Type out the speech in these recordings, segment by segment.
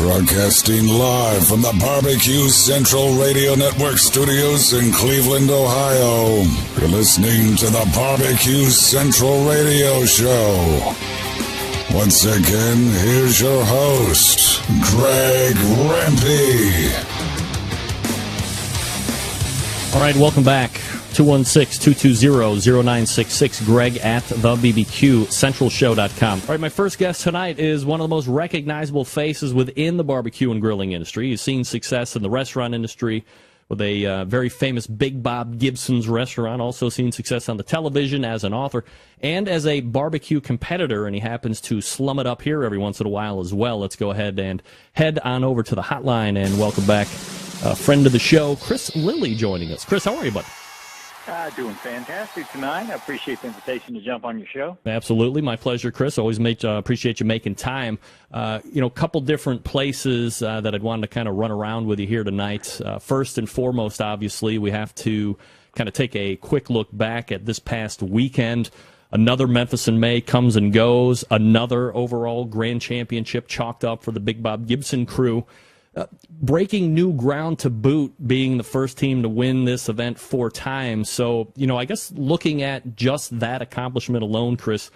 Broadcasting live from the Barbecue Central Radio Network studios in Cleveland, Ohio. You're listening to the Barbecue Central Radio Show. Once again, here's your host, Greg Lampe. All right, welcome back. 216-220-0966, Greg at thebbqcentralshow.com. All right, my first guest tonight is one of the most recognizable faces within the barbecue and grilling industry. He's seen success in the restaurant industry with a very famous Big Bob Gibson's restaurant, also seen success on the television as an author and as a barbecue competitor, and he happens to slum it up here every once in a while as well. Let's go ahead and head on over to the hotline and welcome back a friend of the show, Chris Lilly, joining us. Chris, how are you, bud? Doing fantastic tonight. I appreciate the invitation to jump on your show. Absolutely. My pleasure, Chris. Always appreciate you making time. A couple different places that I'd wanted to kind of run around with you here tonight. First and foremost, obviously, we have to kind of take a quick look back at this past weekend. Another Memphis in May comes and goes. Another overall grand championship chalked up for the Big Bob Gibson crew. Breaking new ground to boot, being the first team to win this event 4 times. So, I guess looking at just that accomplishment alone, Chris,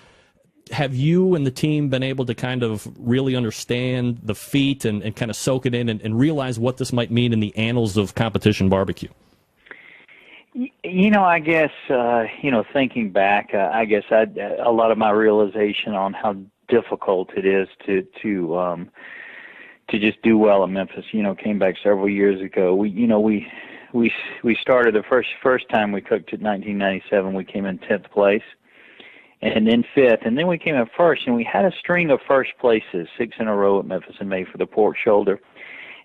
have you and the team been able to kind of really understand the feat and kind of soak it in and realize what this might mean in the annals of competition barbecue? I guess, thinking back, a lot of my realization on how difficult it is to just do well in Memphis, came back several years ago. We started the first time we cooked at 1997. We came in 10th place, and then 5th, and then we came in first. And we had a string of first places, 6 in a row at Memphis in May for the pork shoulder,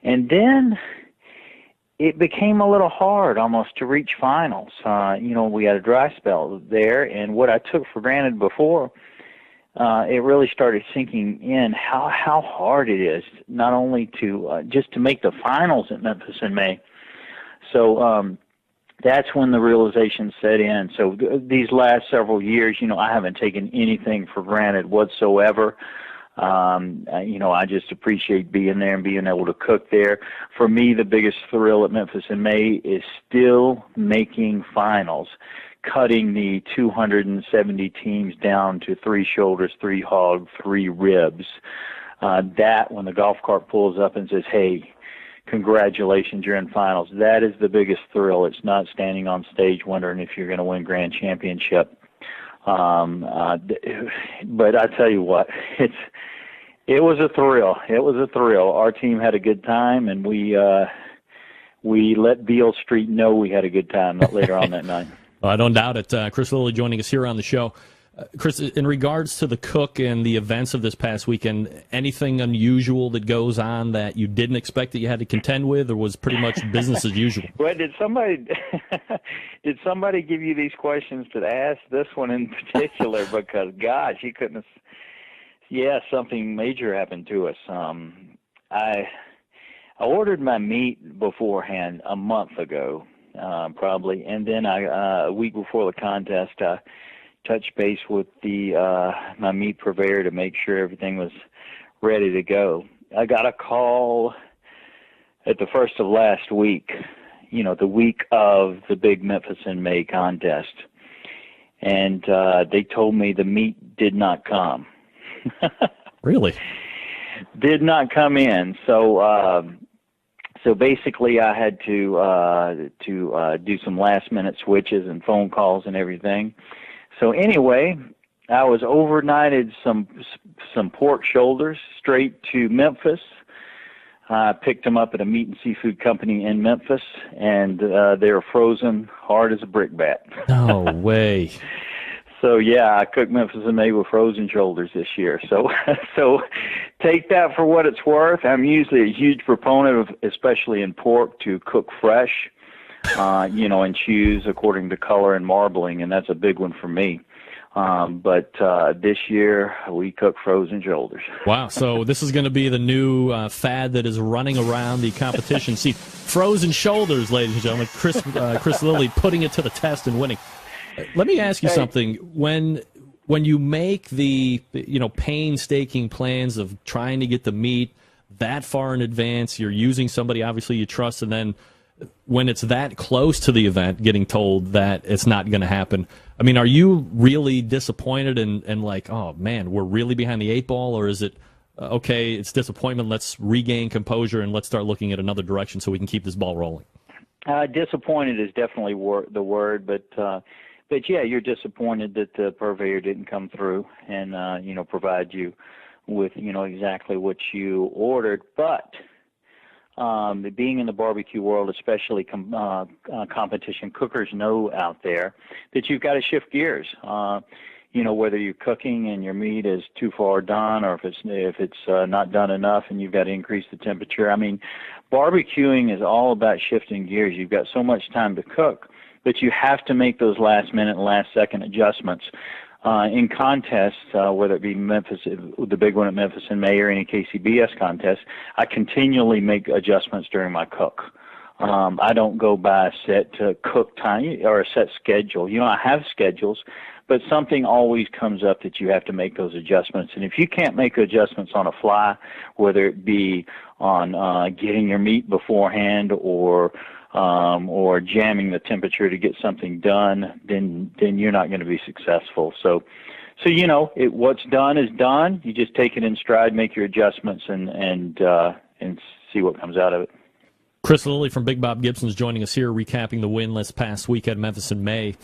and then it became a little hard almost to reach finals. We had a dry spell there, and what I took for granted before. It really started sinking in how hard it is not only to just to make the finals at Memphis in May. So that's when the realization set in. So these last several years, I haven't taken anything for granted whatsoever. I just appreciate being there and being able to cook there. For me, the biggest thrill at Memphis in May is still making finals. Cutting the 270 teams down to 3 shoulders, 3 hog, 3 ribs. That, when the golf cart pulls up and says, hey, congratulations, you're in finals, that is the biggest thrill. It's not standing on stage wondering if you're going to win grand championship. But I tell you what, it was a thrill. It was a thrill. Our team had a good time, and we let Beale Street know we had a good time later on that night. I don't doubt it. Chris Lilly joining us here on the show. Chris, in regards to the cook and the events of this past weekend, anything unusual that goes on that you didn't expect that you had to contend with, or was pretty much business as usual? Well, did somebody give you these questions to ask? This one in particular, because gosh, you couldn't have. Yeah, something major happened to us. I ordered my meat beforehand a month ago. Probably, and then a week before the contest, I touched base with my meat purveyor to make sure everything was ready to go. I got a call at the first of last week, the week of the big Memphis in May contest, and they told me the meat did not come. Really? Did not come in. So basically, I had to do some last-minute switches and phone calls and everything. So anyway, I was overnighted some pork shoulders straight to Memphis. I picked them up at a meat and seafood company in Memphis, and they were frozen hard as a brickbat. No way. So yeah, I cooked Memphis in May with frozen shoulders this year. So take that for what it's worth. I'm usually a huge proponent of, especially in pork, to cook fresh, and choose according to color and marbling, and that's a big one for me. But this year we cooked frozen shoulders. Wow! So this is going to be the new fad that is running around the competition. See, frozen shoulders, ladies and gentlemen. Chris Lilly putting it to the test and winning. Let me ask you something. When you make the painstaking plans of trying to get the meat that far in advance. You're using somebody obviously you trust, and then when it's that close to the event, getting told that it's not going to happen. I mean, are you really disappointed and like, oh man, we're really behind the eight ball, or is it okay? It's disappointment. Let's regain composure and let's start looking at another direction so we can keep this ball rolling. Disappointed is definitely the word, but yeah, you're disappointed that the purveyor didn't come through and provide you with exactly what you ordered. But being in the barbecue world, especially competition cookers know out there that you've got to shift gears. Whether you're cooking and your meat is too far done, or if it's not done enough and you've got to increase the temperature. I mean, barbecuing is all about shifting gears. You've got so much time to cook, but you have to make those last minute and last second adjustments. In contests, whether it be Memphis, the big one at Memphis in May, or any KCBS contest, I continually make adjustments during my cook. I don't go by a set cook time or a set schedule. I have schedules, but something always comes up that you have to make those adjustments. And if you can't make adjustments on a fly, whether it be on getting your meat beforehand or jamming the temperature to get something done, then you're not going to be successful. So what's done is done. You just take it in stride, make your adjustments, and see what comes out of it. Chris Lilly from Big Bob Gibson's joining us here, recapping the win this past week at Memphis in May.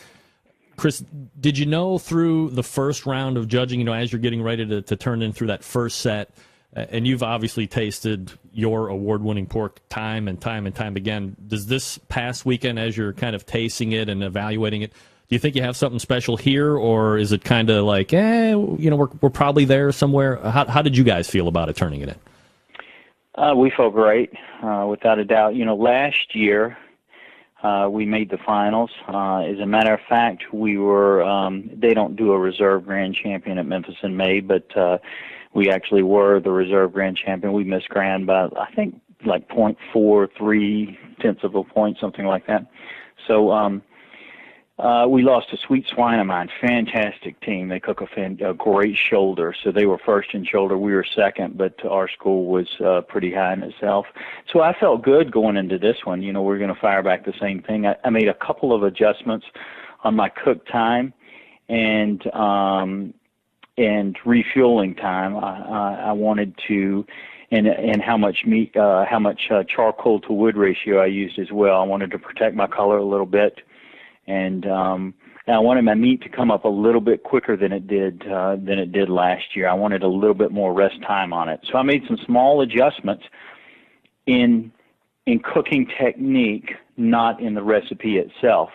Chris, did you know through the first round of judging, as you're getting ready to turn in through that first set, and you've obviously tasted your award-winning pork time and time again, does this past weekend, as you're kind of tasting it and evaluating it, do you think you have something special here, or is it kind of like, we're probably there somewhere? How did you guys feel about it, turning it in? We felt great, without a doubt. Last year we made the finals. As a matter of fact, we were. They don't do a reserve grand champion at Memphis in May, but we actually were the reserve grand champion. We missed grand by, I think, like 0.43 tenths of a point, something like that. So we lost to Sweet Swine of Mine, fantastic team. They cook a great shoulder. So they were first in shoulder. We were second, but our score was pretty high in itself. So I felt good going into this one. We're going to fire back the same thing. I made a couple of adjustments on my cook time and refueling time. I wanted to, and how much meat, how much charcoal to wood ratio I used as well. I wanted to protect my color a little bit. And I wanted my meat to come up a little bit quicker than it did last year. I wanted a little bit more rest time on it. So I made some small adjustments in cooking technique, not in the recipe itself,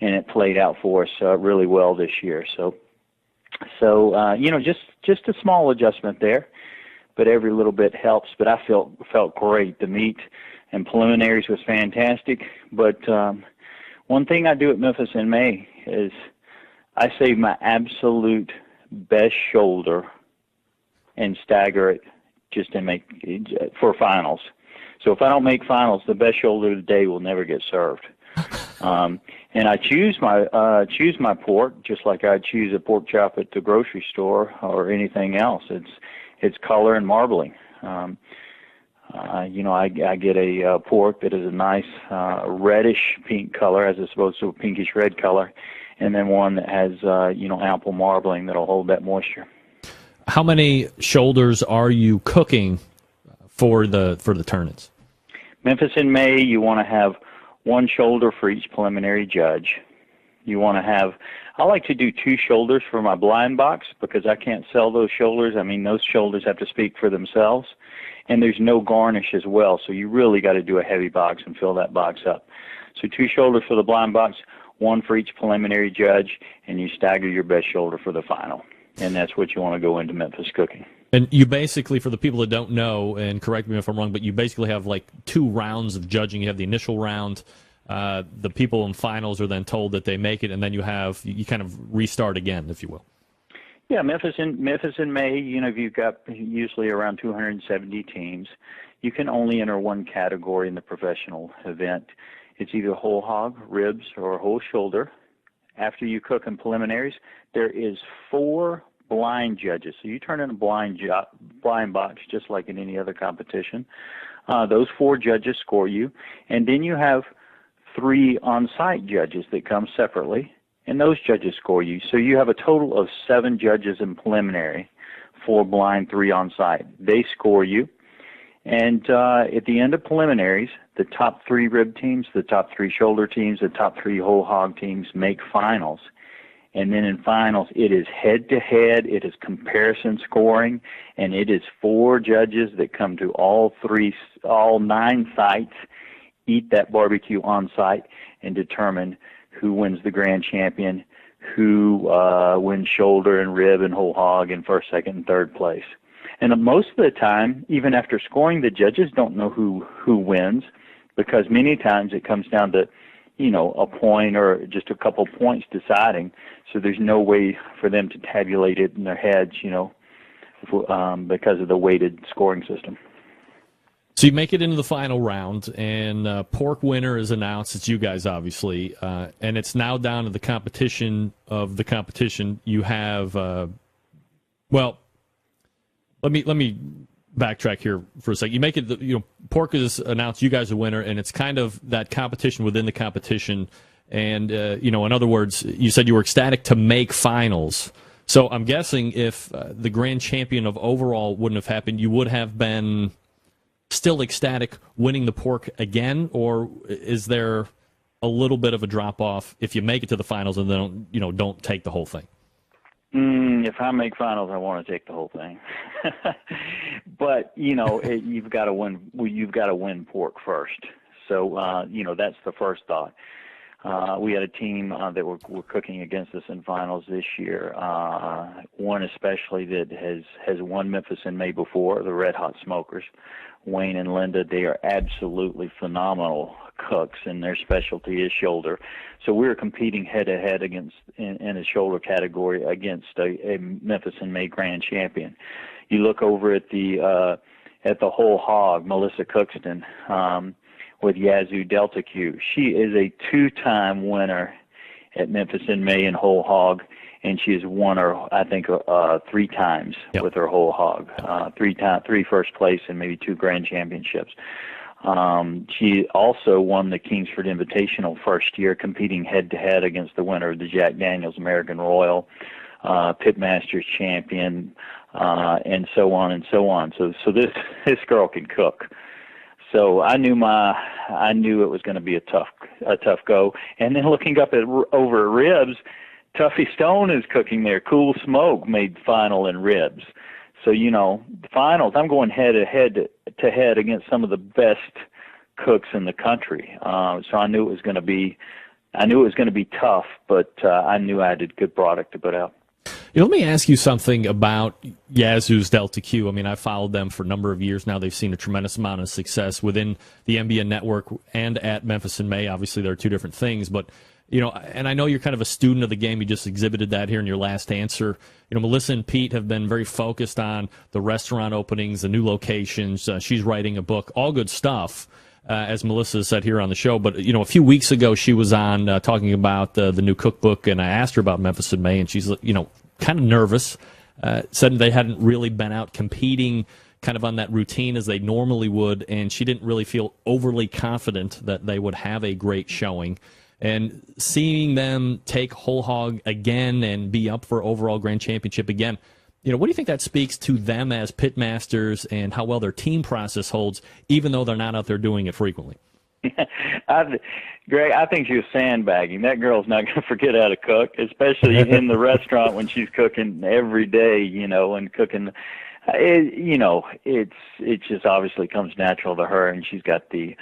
and it played out for us really well this year. So just a small adjustment there, but every little bit helps. But I felt great. The meat and preliminaries was fantastic, but one thing I do at Memphis in May is I save my absolute best shoulder and stagger it just to make for finals. So if I don't make finals, the best shoulder of the day will never get served. And I choose my pork just like I choose a pork chop at the grocery store or anything else. It's color and marbling. I get a pork that is a nice reddish pink color as opposed to a pinkish red color, and then one that has ample marbling that'll hold that moisture. How many shoulders are you cooking for the turn-ins? Memphis in May, you want to have one shoulder for each preliminary judge. You want to have, I like to do 2 shoulders for my blind box because I can't sell those shoulders. I mean, those shoulders have to speak for themselves. And there's no garnish as well, so you really got to do a heavy box and fill that box up. So 2 shoulders for the blind box, 1 for each preliminary judge, and you stagger your best shoulder for the final. And that's what you want to go into Memphis cooking. And you basically, for the people that don't know, and correct me if I'm wrong, but you basically have like 2 rounds of judging. You have the initial round. The people in finals are then told that they make it, and then you kind of restart again, if you will. Yeah, Memphis in May, you've got usually around 270 teams. You can only enter one category in the professional event. It's either whole hog, ribs, or whole shoulder. After you cook in preliminaries, there is 4 blind judges. So you turn in a blind blind box, just like in any other competition. Those 4 judges score you, and then you have 3 on-site judges that come separately, and those judges score you. So you have a total of 7 judges in preliminary, 4 blind, 3 on-site. They score you, and at the end of preliminaries, the top 3 rib teams, the top 3 shoulder teams, the top 3 whole hog teams make finals. And then in finals, it is head-to-head, it is comparison scoring, and it is 4 judges that come to all 9 sites, eat that barbecue on site, and determine who wins the grand champion, who wins shoulder and rib and whole hog in first, second, and third place. And most of the time, even after scoring, the judges don't know who wins, because many times it comes down to, a point or just a couple points deciding. So there's no way for them to tabulate it in their heads, because of the weighted scoring system. So you make it into the final round, and pork winner is announced. It's you guys, obviously, and it's now down to the competition of the competition. You have, let me backtrack here for a second. You make it, pork is announced. You guys are winner, and it's kind of that competition within the competition. And in other words, you said you were ecstatic to make finals. So I'm guessing if the grand champion of overall wouldn't have happened, you would have been still ecstatic winning the pork again, or is there a little bit of a drop off if you make it to the finals and then don't take the whole thing? If I make finals, I want to take the whole thing. But you've got to win. Well, you've got to win pork first. So that's the first thought. We had a team that were cooking against us in finals this year. One especially that has won Memphis in May before, the Red Hot Smokers. Wayne and Linda, they are absolutely phenomenal cooks, and their specialty is shoulder. So we were competing head-to-head against in a shoulder category against a Memphis in May grand champion. You look over at the whole hog, Melissa Cookston, with Yazoo Delta Q. She is a 2-time winner at Memphis in May in whole hog, and she has won her, I think, 3 times with her whole hog. 3 first place and maybe 2 grand championships. She also won the Kingsford Invitational first year, competing head-to-head against the winner of the Jack Daniels American Royal, Pitmasters champion, and so on and so on. So this girl can cook. So I knew it was going to be a tough go. And then looking up over at ribs, Tuffy Stone is cooking there. Cool Smoke made final in ribs. So finals, I'm going head to head against some of the best cooks in the country. So I knew it was going to be tough, but I knew I had a good product to put out. Let me ask you something about Yazoo's Delta Q. I mean, I've followed them for a number of years now. They've seen a tremendous amount of success within the NBN network and at Memphis in May. Obviously, there are 2 different things, but and I know you're kind of a student of the game. You just exhibited that here in your last answer. Melissa and Pete have been very focused on the restaurant openings, the new locations. She's writing a book, all good stuff, as Melissa said here on the show. But, a few weeks ago she was on talking about the new cookbook, and I asked her about Memphis in May, and she's, kind of nervous, said they hadn't really been out competing kind of on that routine as they normally would, and she didn't really feel overly confident that they would have a great showing. And seeing them take whole hog again and be up for overall grand championship again, what do you think that speaks to them as pitmasters and how well their team process holds, even though they're not out there doing it frequently? Greg, I think she was sandbagging. That girl's not going to forget how to cook, especially in the restaurant when she's cooking every day, and cooking. It just obviously comes natural to her, and she's got the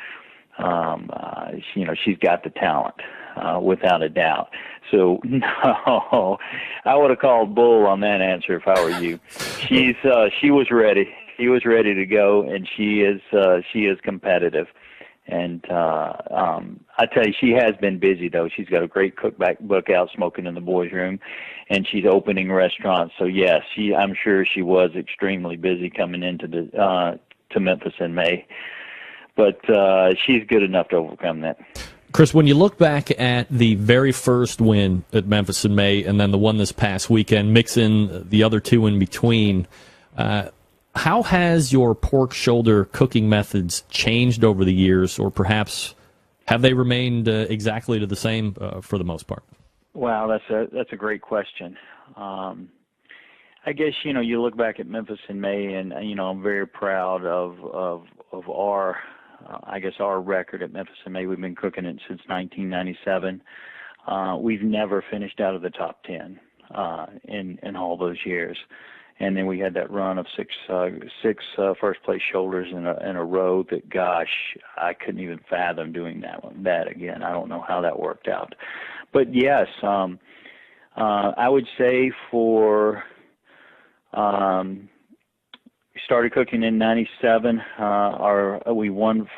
she's got the talent, without a doubt. So no, I would have called bull on that answer if I were you. She was ready. She was ready to go, and she is competitive. And I tell you, she has been busy though. She's got a great cookbook out, Smoking in the Boys' Room, and she's opening restaurants. So yes, I'm sure she was extremely busy coming into to Memphis in May. But she's good enough to overcome that. Chris, when you look back at the very first win at Memphis in May and then the one this past weekend, mix in the other 2 in between, How has your pork shoulder cooking methods changed over the years, or perhaps have they remained exactly the same for the most part? Wow, that's a great question. I guess you look back at Memphis in May, and I'm very proud of our our record at Memphis in May. We've been cooking it since 1997. We've never finished out of the top 10 in all those years. And then we had that run of six first place shoulders in a row that, gosh, I couldn't even fathom doing that again. I don't know how that worked out. But yes, I would say we started cooking in 97. We won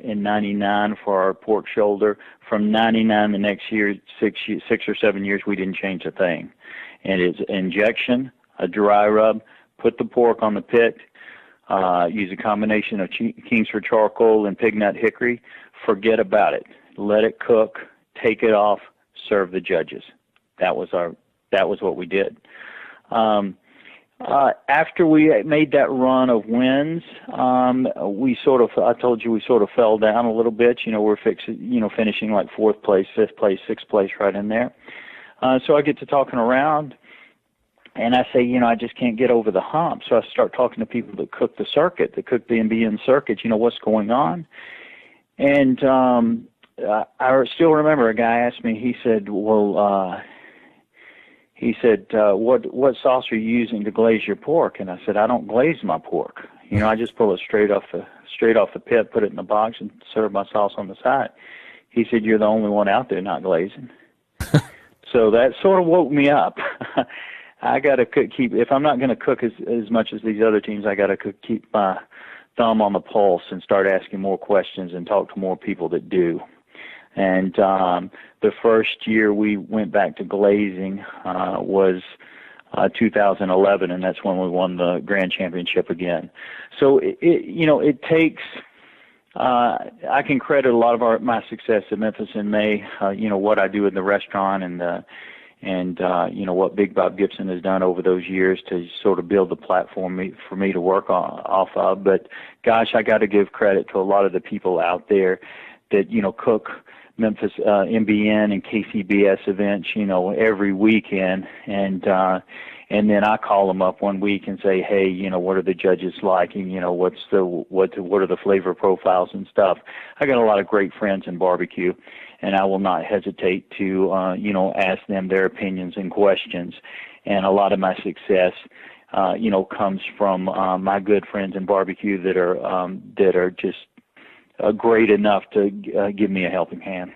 in 99 for our pork shoulder. From 99 the next year, 6 or 7 years, we didn't change a thing. And it's injection, a dry rub, put the pork on the pit, use a combination of Kingsford charcoal and pig nut hickory. Forget about it. Let it cook, take it off, serve the judges. That was what we did. After we made that run of wins, I told you we sort of fell down a little bit. We're finishing like 4th place, 5th place, 6th place, right in there. So I get to talking around, and I say, I just can't get over the hump. So I start talking to people that cook the circuit, that cook the MBN circuit, what's going on. And I still remember a guy asked me, he said, what sauce are you using to glaze your pork? And I said, I don't glaze my pork. I just pull it straight off the pit, put it in the box, and serve my sauce on the side. He said, you're the only one out there not glazing. So that sort of woke me up. I got to keep, if I'm not going to cook as much as these other teams, I got to keep my thumb on the pulse and start asking more questions and talk to more people that do. And the first year we went back to glazing was 2011, and that's when we won the grand championship again. So it takes. I can credit a lot of my success at Memphis in May. What I do in the restaurant and what Big Bob Gibson has done over those years to sort of build the platform for me to work off of. But gosh, I got to give credit to a lot of the people out there that cook Memphis MBN and KCBS events, every weekend, and then I call them up one week and say, hey, what are the judges like, and what are the flavor profiles and stuff. I got a lot of great friends in barbecue, and I will not hesitate to ask them their opinions and questions. And a lot of my success comes from my good friends in barbecue that are just great enough to give me a helping hand.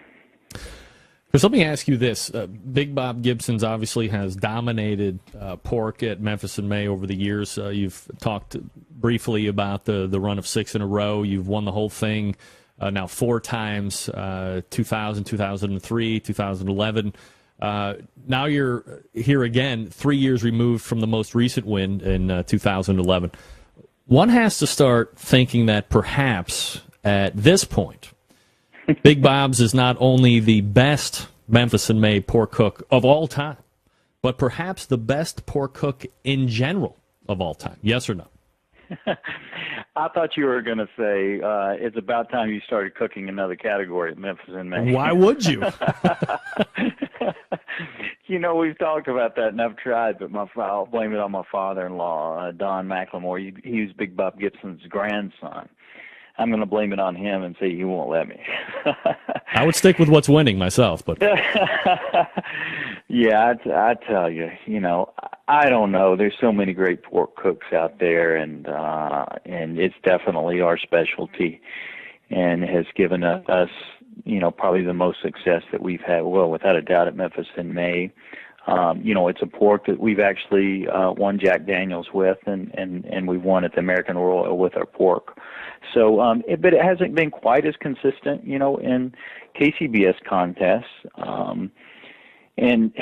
Chris, let me ask you this. Big Bob Gibson's obviously has dominated pork at Memphis in May over the years. You've talked briefly about the run of 6 in a row. You've won the whole thing now 4 times, 2000, 2003, 2011. Now you're here again, 3 years removed from the most recent win in 2011. One has to start thinking that perhaps at this point, Big Bob's is not only the best Memphis in May pork cook of all time, but perhaps the best pork cook in general of all time. Yes or no? I thought you were going to say it's about time you started cooking another category at Memphis in May. Why would you? We've talked about that, and I've tried, but I'll blame it on my father-in-law, Don McLemore. He was Big Bob Gibson's grandson. I'm going to blame it on him and say he won't let me. I would stick with what's winning myself, but yeah, I tell you, I don't know. There's so many great pork cooks out there, and it's definitely our specialty, and has given us, probably the most success that we've had. Well, without a doubt, at Memphis in May. It's a pork that we've actually won Jack Daniels with, and we've won at the American Royal with our pork. So, but it hasn't been quite as consistent, in KCBS contests. And,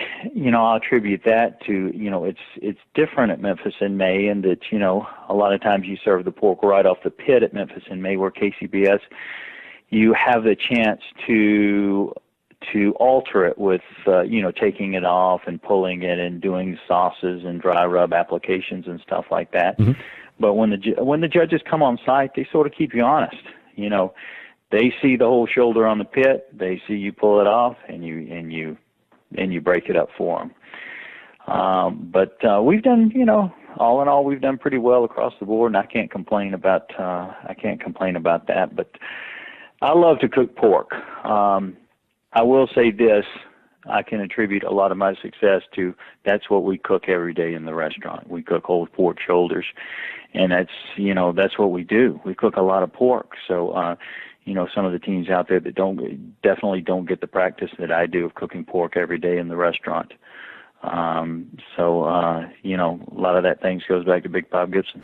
I'll attribute that to, it's different at Memphis in May, in that, a lot of times you serve the pork right off the pit at Memphis in May, where KCBS, you have the chance to alter it with, taking it off and pulling it and doing sauces and dry rub applications and stuff like that. Mm-hmm. But when the judges come on site, they sort of keep you honest. You know, they see the whole shoulder on the pit. They see you pull it off, and you break it up for them. But we've done, you know, all in all, we've done pretty well across the board, and I can't complain about that. But I love to cook pork. I will say this: I can attribute a lot of my success to that's what we cook every day in the restaurant. We cook whole pork shoulders, and that's what we do. We cook a lot of pork. So, you know, some of the teams out there that definitely don't get the practice that I do of cooking pork every day in the restaurant. You know, a lot of that things goes back to Big Bob Gibson.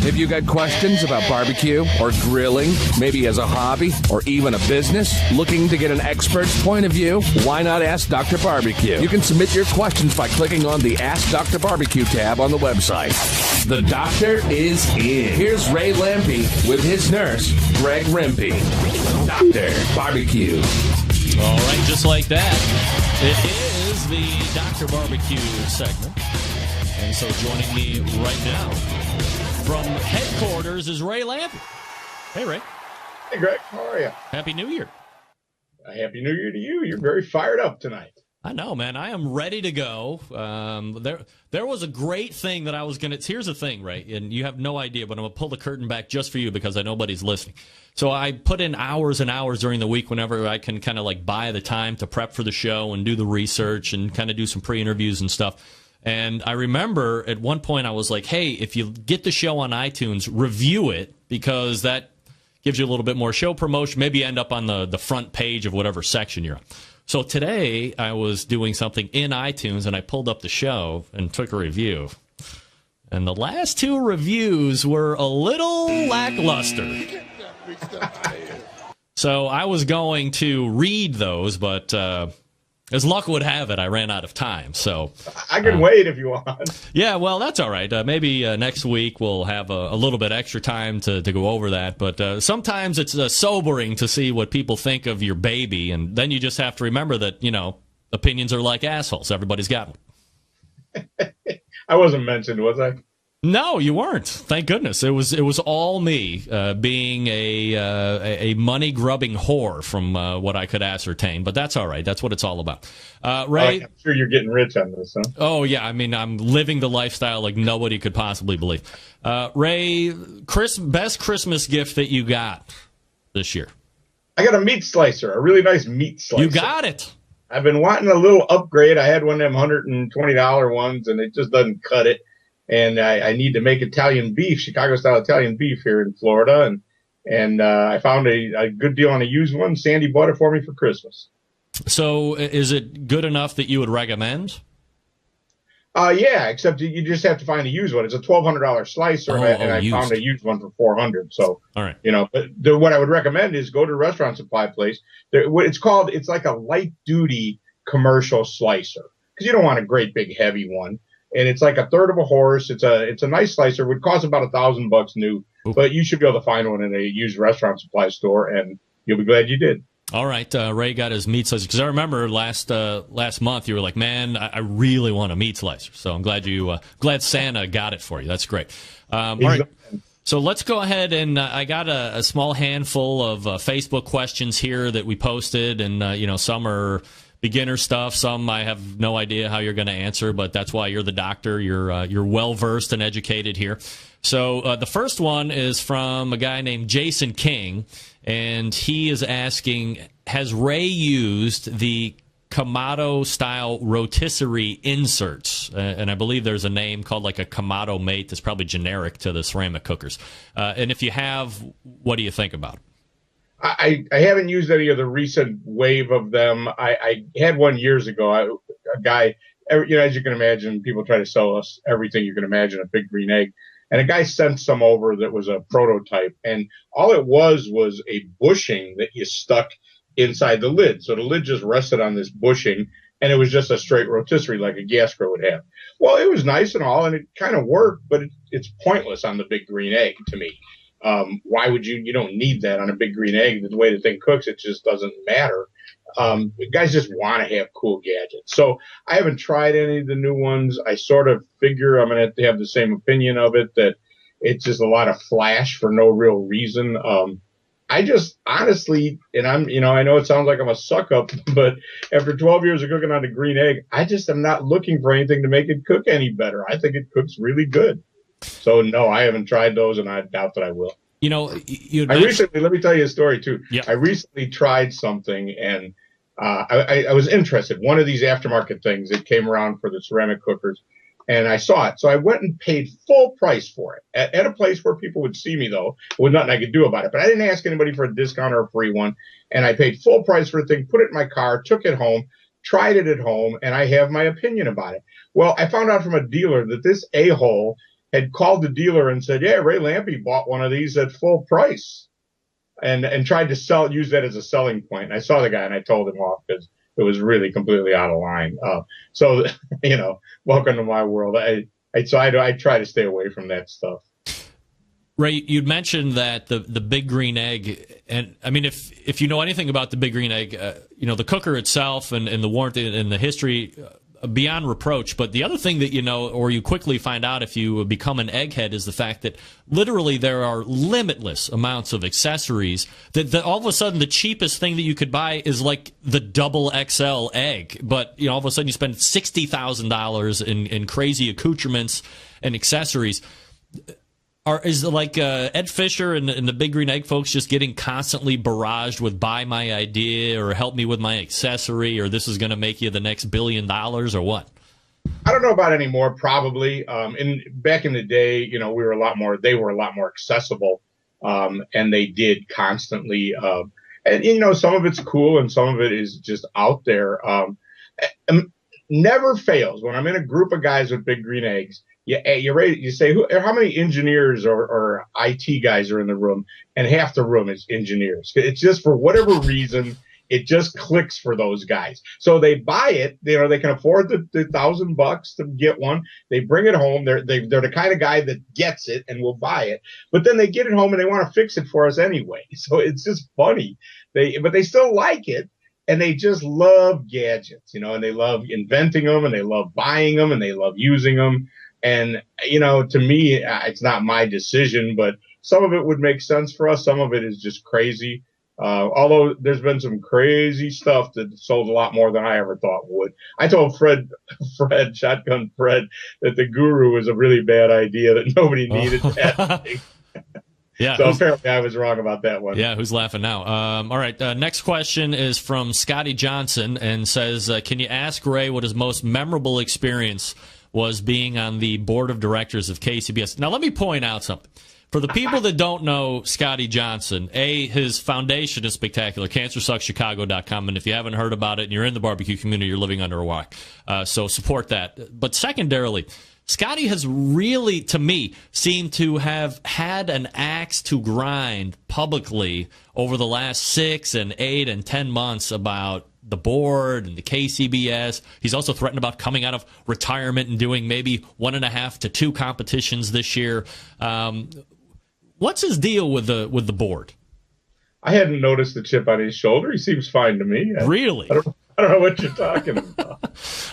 If you got questions about barbecue or grilling, maybe as a hobby or even a business, looking to get an expert's point of view, why not ask Dr. Barbecue? You can submit your questions by clicking on the Ask Dr. Barbecue tab on the website. The doctor is in. Here's Ray Lampe with his nurse, Greg Rempe. Dr. Barbecue. All right, just like that, it is the Dr. Barbecue segment. And so joining me right now from headquarters is Ray Lampe. Hey, Ray. Hey, Greg. How are you? Happy New Year. Happy New Year to you. You're very fired up tonight. I know, man. I am ready to go. There was a great thing that I was going to... Here's the thing, Ray, and you have no idea, but I'm going to pull the curtain back just for you because I know nobody's listening. So I put in hours and hours during the week whenever I can kind of like buy the time to prep for the show and do the research and kind of do some pre-interviews and stuff. And I remember at one point I was like, hey, if you get the show on iTunes, review it because that gives you a little bit more show promotion. Maybe end up on the front page of whatever section you're on. So today I was doing something in iTunes and I pulled up the show and took a review. And the last two reviews were a little lackluster. So I was going to read those, but... as luck would have it, I ran out of time. So I can wait if you want. Yeah, well, that's all right. Maybe next week we'll have a little bit extra time to go over that. But sometimes it's sobering to see what people think of your baby, and then you just have to remember that, you know, opinions are like assholes. Everybody's got one. I wasn't mentioned, was I? No, you weren't. Thank goodness. It was all me being a money grubbing whore from what I could ascertain. But that's all right. That's what it's all about. Ray, I'm sure you're getting rich on this, huh? Oh yeah, I mean I'm living the lifestyle like nobody could possibly believe. Ray, best Christmas gift that you got this year? I got a meat slicer, a really nice meat slicer. You got it. I've been wanting a little upgrade. I had one of them $120 ones, and it just doesn't cut it. And I need to make Italian beef, Chicago-style Italian beef here in Florida. And I found a good deal on a used one. Sandy bought it for me for Christmas. So is it good enough that you would recommend? Yeah, except you just have to find a used one. It's a $1,200 slicer, and I found a used one for $400. So, all right. You know, but what I would recommend is go to a restaurant supply place. It's like a light-duty commercial slicer because you don't want a great big heavy one. And it's like a third of a horse. It's a nice slicer. It would cost about $1,000 new, but you should be able to find one in a used restaurant supply store, and you'll be glad you did. All right, Ray got his meat slicer because I remember last month you were like, "Man, I really want a meat slicer." So I'm glad Santa got it for you. That's great. All right, so let's go ahead and I got a small handful of Facebook questions here that we posted, and some are beginner stuff. Some I have no idea how you're going to answer, but that's why you're the doctor. You're well versed and educated here. So the first one is from a guy named Jason King, and he is asking, has Ray used the Kamado-style rotisserie inserts? And I believe there's a name called like a Kamado Mate that's probably generic to the ceramic cookers. And if you have, what do you think about it? I haven't used any of the recent wave of them. I had one years ago. A guy, as you can imagine, people try to sell us everything you can imagine, a big green egg. And a guy sent some over that was a prototype. And all it was a bushing that you stuck inside the lid. So the lid just rested on this bushing, and it was just a straight rotisserie like a gas grill would have. Well, it was nice and all, and it kind of worked, but it's pointless on the big green egg to me. Why would you don't need that on a big green egg. The way the thing cooks, it just doesn't matter. Guys just want to have cool gadgets. So I haven't tried any of the new ones. I sort of figure I'm going to have the same opinion of it, that it's just a lot of flash for no real reason. I just honestly, and I know it sounds like I'm a suck up, but after 12 years of cooking on a green egg, I just am not looking for anything to make it cook any better. I think it cooks really good. So no, I haven't tried those, and I doubt that I will. Let me tell you a story too. Yeah. I recently tried something, and I was interested. One of these aftermarket things that came around for the ceramic cookers, and I saw it. So I went and paid full price for it at a place where people would see me, though. There was nothing I could do about it. But I didn't ask anybody for a discount or a free one. And I paid full price for the thing, put it in my car, took it home, tried it at home, and I have my opinion about it. Well, I found out from a dealer that this a-hole had called the dealer and said, yeah, Ray Lampe bought one of these at full price, and tried to use that as a selling point. And I saw the guy, and I told him off because it was really completely out of line. So, welcome to my world. I try to stay away from that stuff. Ray, you'd mentioned that the big green egg, and I mean, if you know anything about the big green egg, the cooker itself and the warranty and the history, beyond reproach. But the other thing that or you quickly find out if you become an egghead, is the fact that literally there are limitless amounts of accessories that all of a sudden the cheapest thing that you could buy is like the double XL egg. But all of a sudden you spend $60,000 in crazy accoutrements and accessories. Is like Ed Fisher and the Big Green Egg folks just getting constantly barraged with buy my idea or help me with my accessory or this is going to make you the next $1 billion or what? I don't know about anymore. Probably. Back in the day, they were a lot more accessible, and they did constantly. And some of it's cool and some of it is just out there. Never fails when I'm in a group of guys with big green eggs. You're ready. You say, how many engineers or IT guys are in the room? And half the room is engineers. It's just for whatever reason, it just clicks for those guys. So they buy it. They can afford the $1,000 to get one. They bring it home. They're the kind of guy that gets it and will buy it. But then they get it home and they want to fix it for us anyway. So it's just funny. But they still like it. And they just love gadgets, and they love inventing them, and they love buying them, and they love using them. And, to me, it's not my decision, but some of it would make sense for us. Some of it is just crazy. Although there's been some crazy stuff that sold a lot more than I ever thought would. I told Shotgun Fred, that the Guru was a really bad idea, that nobody needed that thing. Yeah. So apparently I was wrong about that one. Yeah, who's laughing now? All right, next question is from Scotty Johnson and says, can you ask Ray what his most memorable experience was being on the board of directors of KCBS? Now, let me point out something. For the people that don't know Scotty Johnson, his foundation is spectacular, CancerSucksChicago.com, and if you haven't heard about it and you're in the barbecue community, you're living under a rock. So support that. But secondarily, Scotty has really, to me, seemed to have had an axe to grind publicly over the last 6 and 8 and 10 months about the board and the KCBS. He's also threatened about coming out of retirement and doing maybe 1.5 to 2 competitions this year. What's his deal with the board? I hadn't noticed the chip on his shoulder. He seems fine to me. Really? I don't know what you're talking about.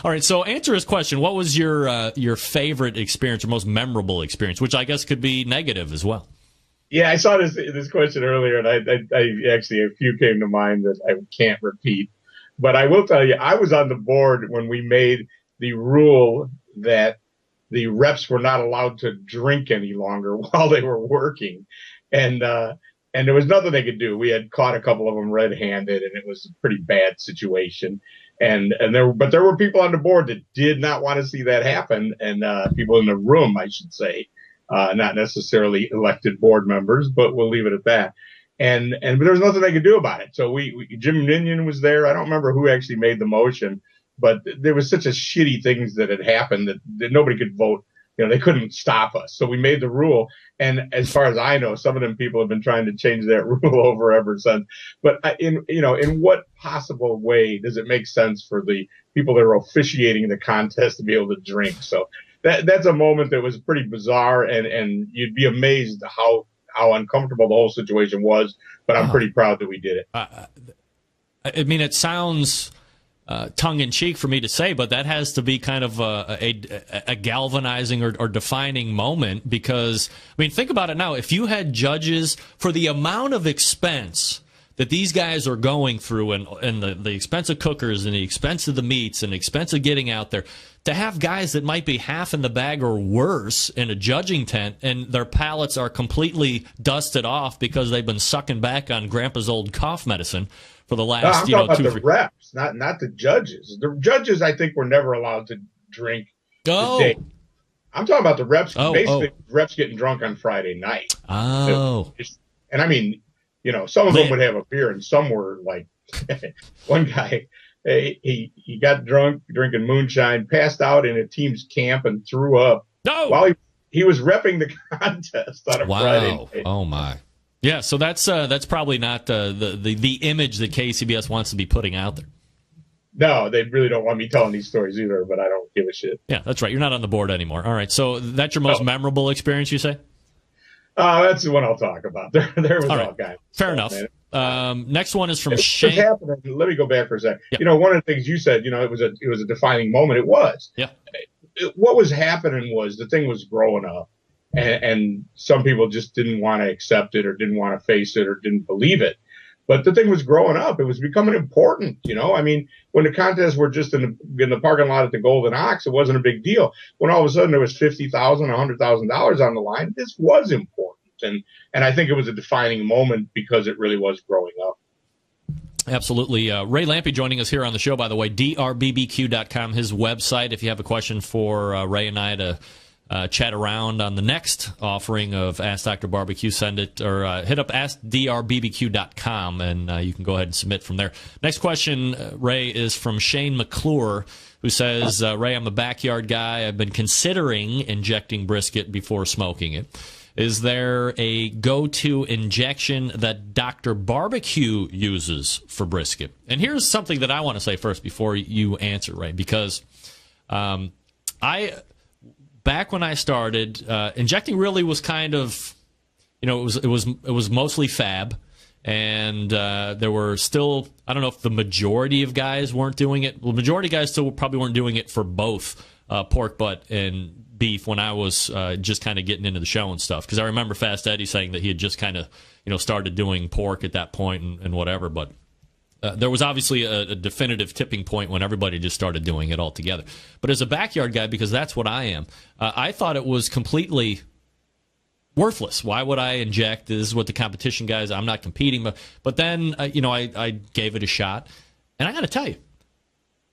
All right, so answer his question. What was your favorite experience or most memorable experience, which I guess could be negative as well? Yeah, I saw this question earlier, and I actually, a few came to mind that I can't repeat. But I will tell you, I was on the board when we made the rule that the reps were not allowed to drink any longer while they were working. And there was nothing they could do. We had caught a couple of them red-handed, and it was a pretty bad situation. But there were people on the board that did not want to see that happen, and people in the room, I should say, not necessarily elected board members, but we'll leave it at that. But there was nothing they could do about it. So Jim Ninian was there. I don't remember who actually made the motion, but there was such a shitty things that had happened that nobody could vote. They couldn't stop us. So we made the rule. And as far as I know, some of them people have been trying to change that rule over ever since. But in what possible way does it make sense for the people that are officiating the contest to be able to drink? So that's a moment that was pretty bizarre, and you'd be amazed how how uncomfortable the whole situation was, but I'm pretty proud that we did it. I mean, it sounds tongue-in-cheek for me to say, but that has to be kind of a galvanizing or defining moment because, I mean, think about it now. If you had judges for the amount of expense that these guys are going through and the expense of cookers and the expense of the meats and the expense of getting out there, to have guys that might be half in the bag or worse in a judging tent and their palates are completely dusted off because they've been sucking back on grandpa's old cough medicine for the last, I'm talking about 2 the 3 reps, not the judges. The judges, I think, were never allowed to drink the day. I'm talking about the reps. Basically, reps getting drunk on Friday night. Oh. And I mean, you know, some of them would have a beer, and some were like, one guy, he got drunk drinking moonshine, passed out in a team's camp, and threw up while he was repping the contest on a Friday night. Oh my! Yeah, so that's probably not the image that KCBS wants to be putting out there. No, they really don't want me telling these stories either, but I don't give a shit. Yeah, that's right. You're not on the board anymore. All right, so that's your most memorable experience, you say? That's the one I'll talk about. There was all kinds. Fair enough. Next one is from Shane. Let me go back for a second. Yep. You know, one of the things you said, you know, it was a defining moment. It was. Yeah. What was happening was the thing was growing up, and some people just didn't want to accept it or didn't want to face it or didn't believe it. But the thing was growing up. It was becoming important, you know. I mean, when the contests were just in the parking lot at the Golden Ox, it wasn't a big deal. When all of a sudden there was $50,000, $100,000 on the line, this was important. And I think it was a defining moment because it really was growing up. Absolutely. Ray Lampe joining us here on the show, by the way, drbbq.com, his website. If you have a question for Ray and I to chat around on the next offering of Ask Dr. Barbecue, send it or hit up askdrbbq.com and you can go ahead and submit from there. Next question, Ray, is from Shane McClure, who says, Ray, I'm a backyard guy. I've been considering injecting brisket before smoking it. Is there a go-to injection that Dr. Barbecue uses for brisket? And here's something that I want to say first before you answer, Ray, because back when I started, injecting really was kind of, you know, it was mostly fab, and there were still, I don't know if the majority of guys weren't doing it. Well, the majority of guys still probably weren't doing it for both pork butt and beef when I was just kind of getting into the show and stuff. Because I remember Fast Eddie saying that he had just kind of, you know, started doing pork at that point and whatever, but there was obviously a definitive tipping point when everybody just started doing it all together. But as a backyard guy, because that's what I am, I thought it was completely worthless. Why would I inject? This is what the competition guys, I'm not competing. But then, you know, I gave it a shot. And I got to tell you,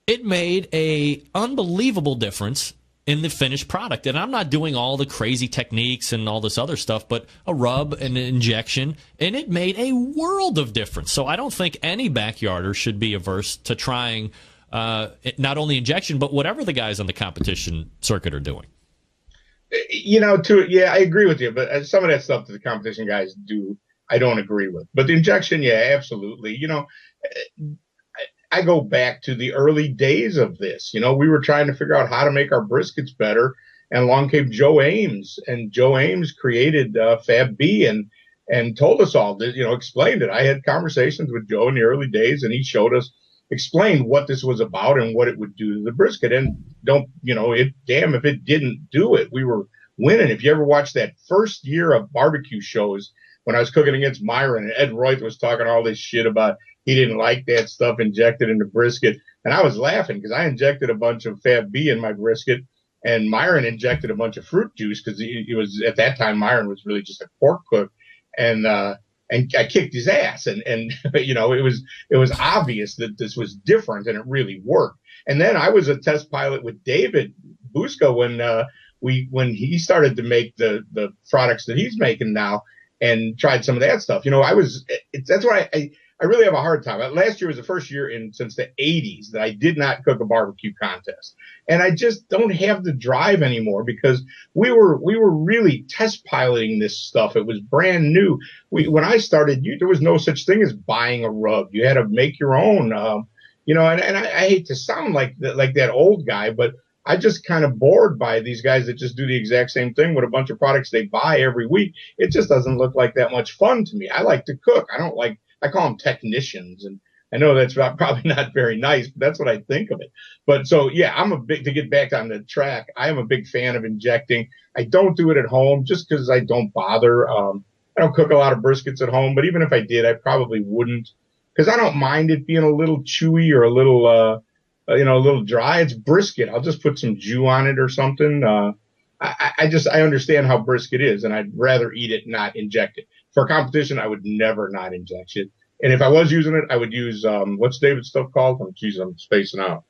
it made a unbelievable difference in the finished product. And I'm not doing all the crazy techniques and all this other stuff, but a rub and an injection, and it made a world of difference. So I don't think any backyarder should be averse to trying not only injection, but whatever the guys on the competition circuit are doing. You know, I agree with you, but some of that stuff that the competition guys do, I don't agree with. But the injection, yeah, absolutely. You know, I go back to the early days of this. You know, we were trying to figure out how to make our briskets better, and along came Joe Ames, and Joe Ames created Fab B and told us all this, you know, explained it. I had conversations with Joe in the early days, and he showed us, explained what this was about and what it would do to the brisket. And damn if it didn't do it. We were winning. If you ever watched that first year of barbecue shows when I was cooking against Myron, and Ed Royth was talking all this shit about he didn't like that stuff injected in the brisket. And I was laughing because I injected a bunch of Fab B in my brisket, and Myron injected a bunch of fruit juice because he was, at that time, Myron was really just a pork cook. And I kicked his ass. And you know, it was obvious that this was different, and it really worked. And then I was a test pilot with David Busca when he started to make the products that he's making now, and tried some of that stuff. You know, that's why I really have a hard time. Last year was the first year since the 80s that I did not cook a barbecue contest. And I just don't have the drive anymore because we were really test piloting this stuff. It was brand new. When I started, there was no such thing as buying a rub. You had to make your own, you know, and I hate to sound like that old guy, but I just kind of bored by these guys that just do the exact same thing with a bunch of products they buy every week. It just doesn't look like that much fun to me. I like to cook. I call them technicians, and I know that's probably not very nice, but that's what I think of it. But so, yeah, to get back on the track, I am a big fan of injecting. I don't do it at home just because I don't bother. I don't cook a lot of briskets at home, but even if I did, I probably wouldn't, because I don't mind it being a little chewy or a little dry. It's brisket. I'll just put some jus on it or something. I understand how brisket is, and I'd rather eat it, not inject it. For competition, I would never not inject it. And if I was using it, I would use, what's David's stuff called? I'm spacing out.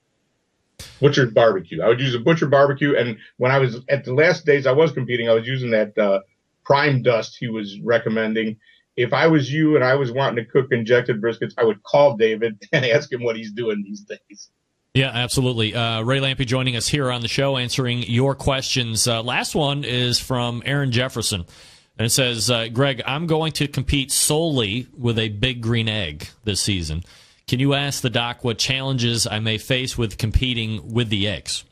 Butchered barbecue. I would use a butchered barbecue. And when I was at the last days I was competing, I was using that prime dust he was recommending. If I was you and I was wanting to cook injected briskets, I would call David and ask him what he's doing these days. Yeah, absolutely. Ray Lampe joining us here on the show, answering your questions. Last one is from Aaron Jefferson. And it says, Greg, I'm going to compete solely with a big green egg this season. Can you ask the doc what challenges I may face with competing with the eggs?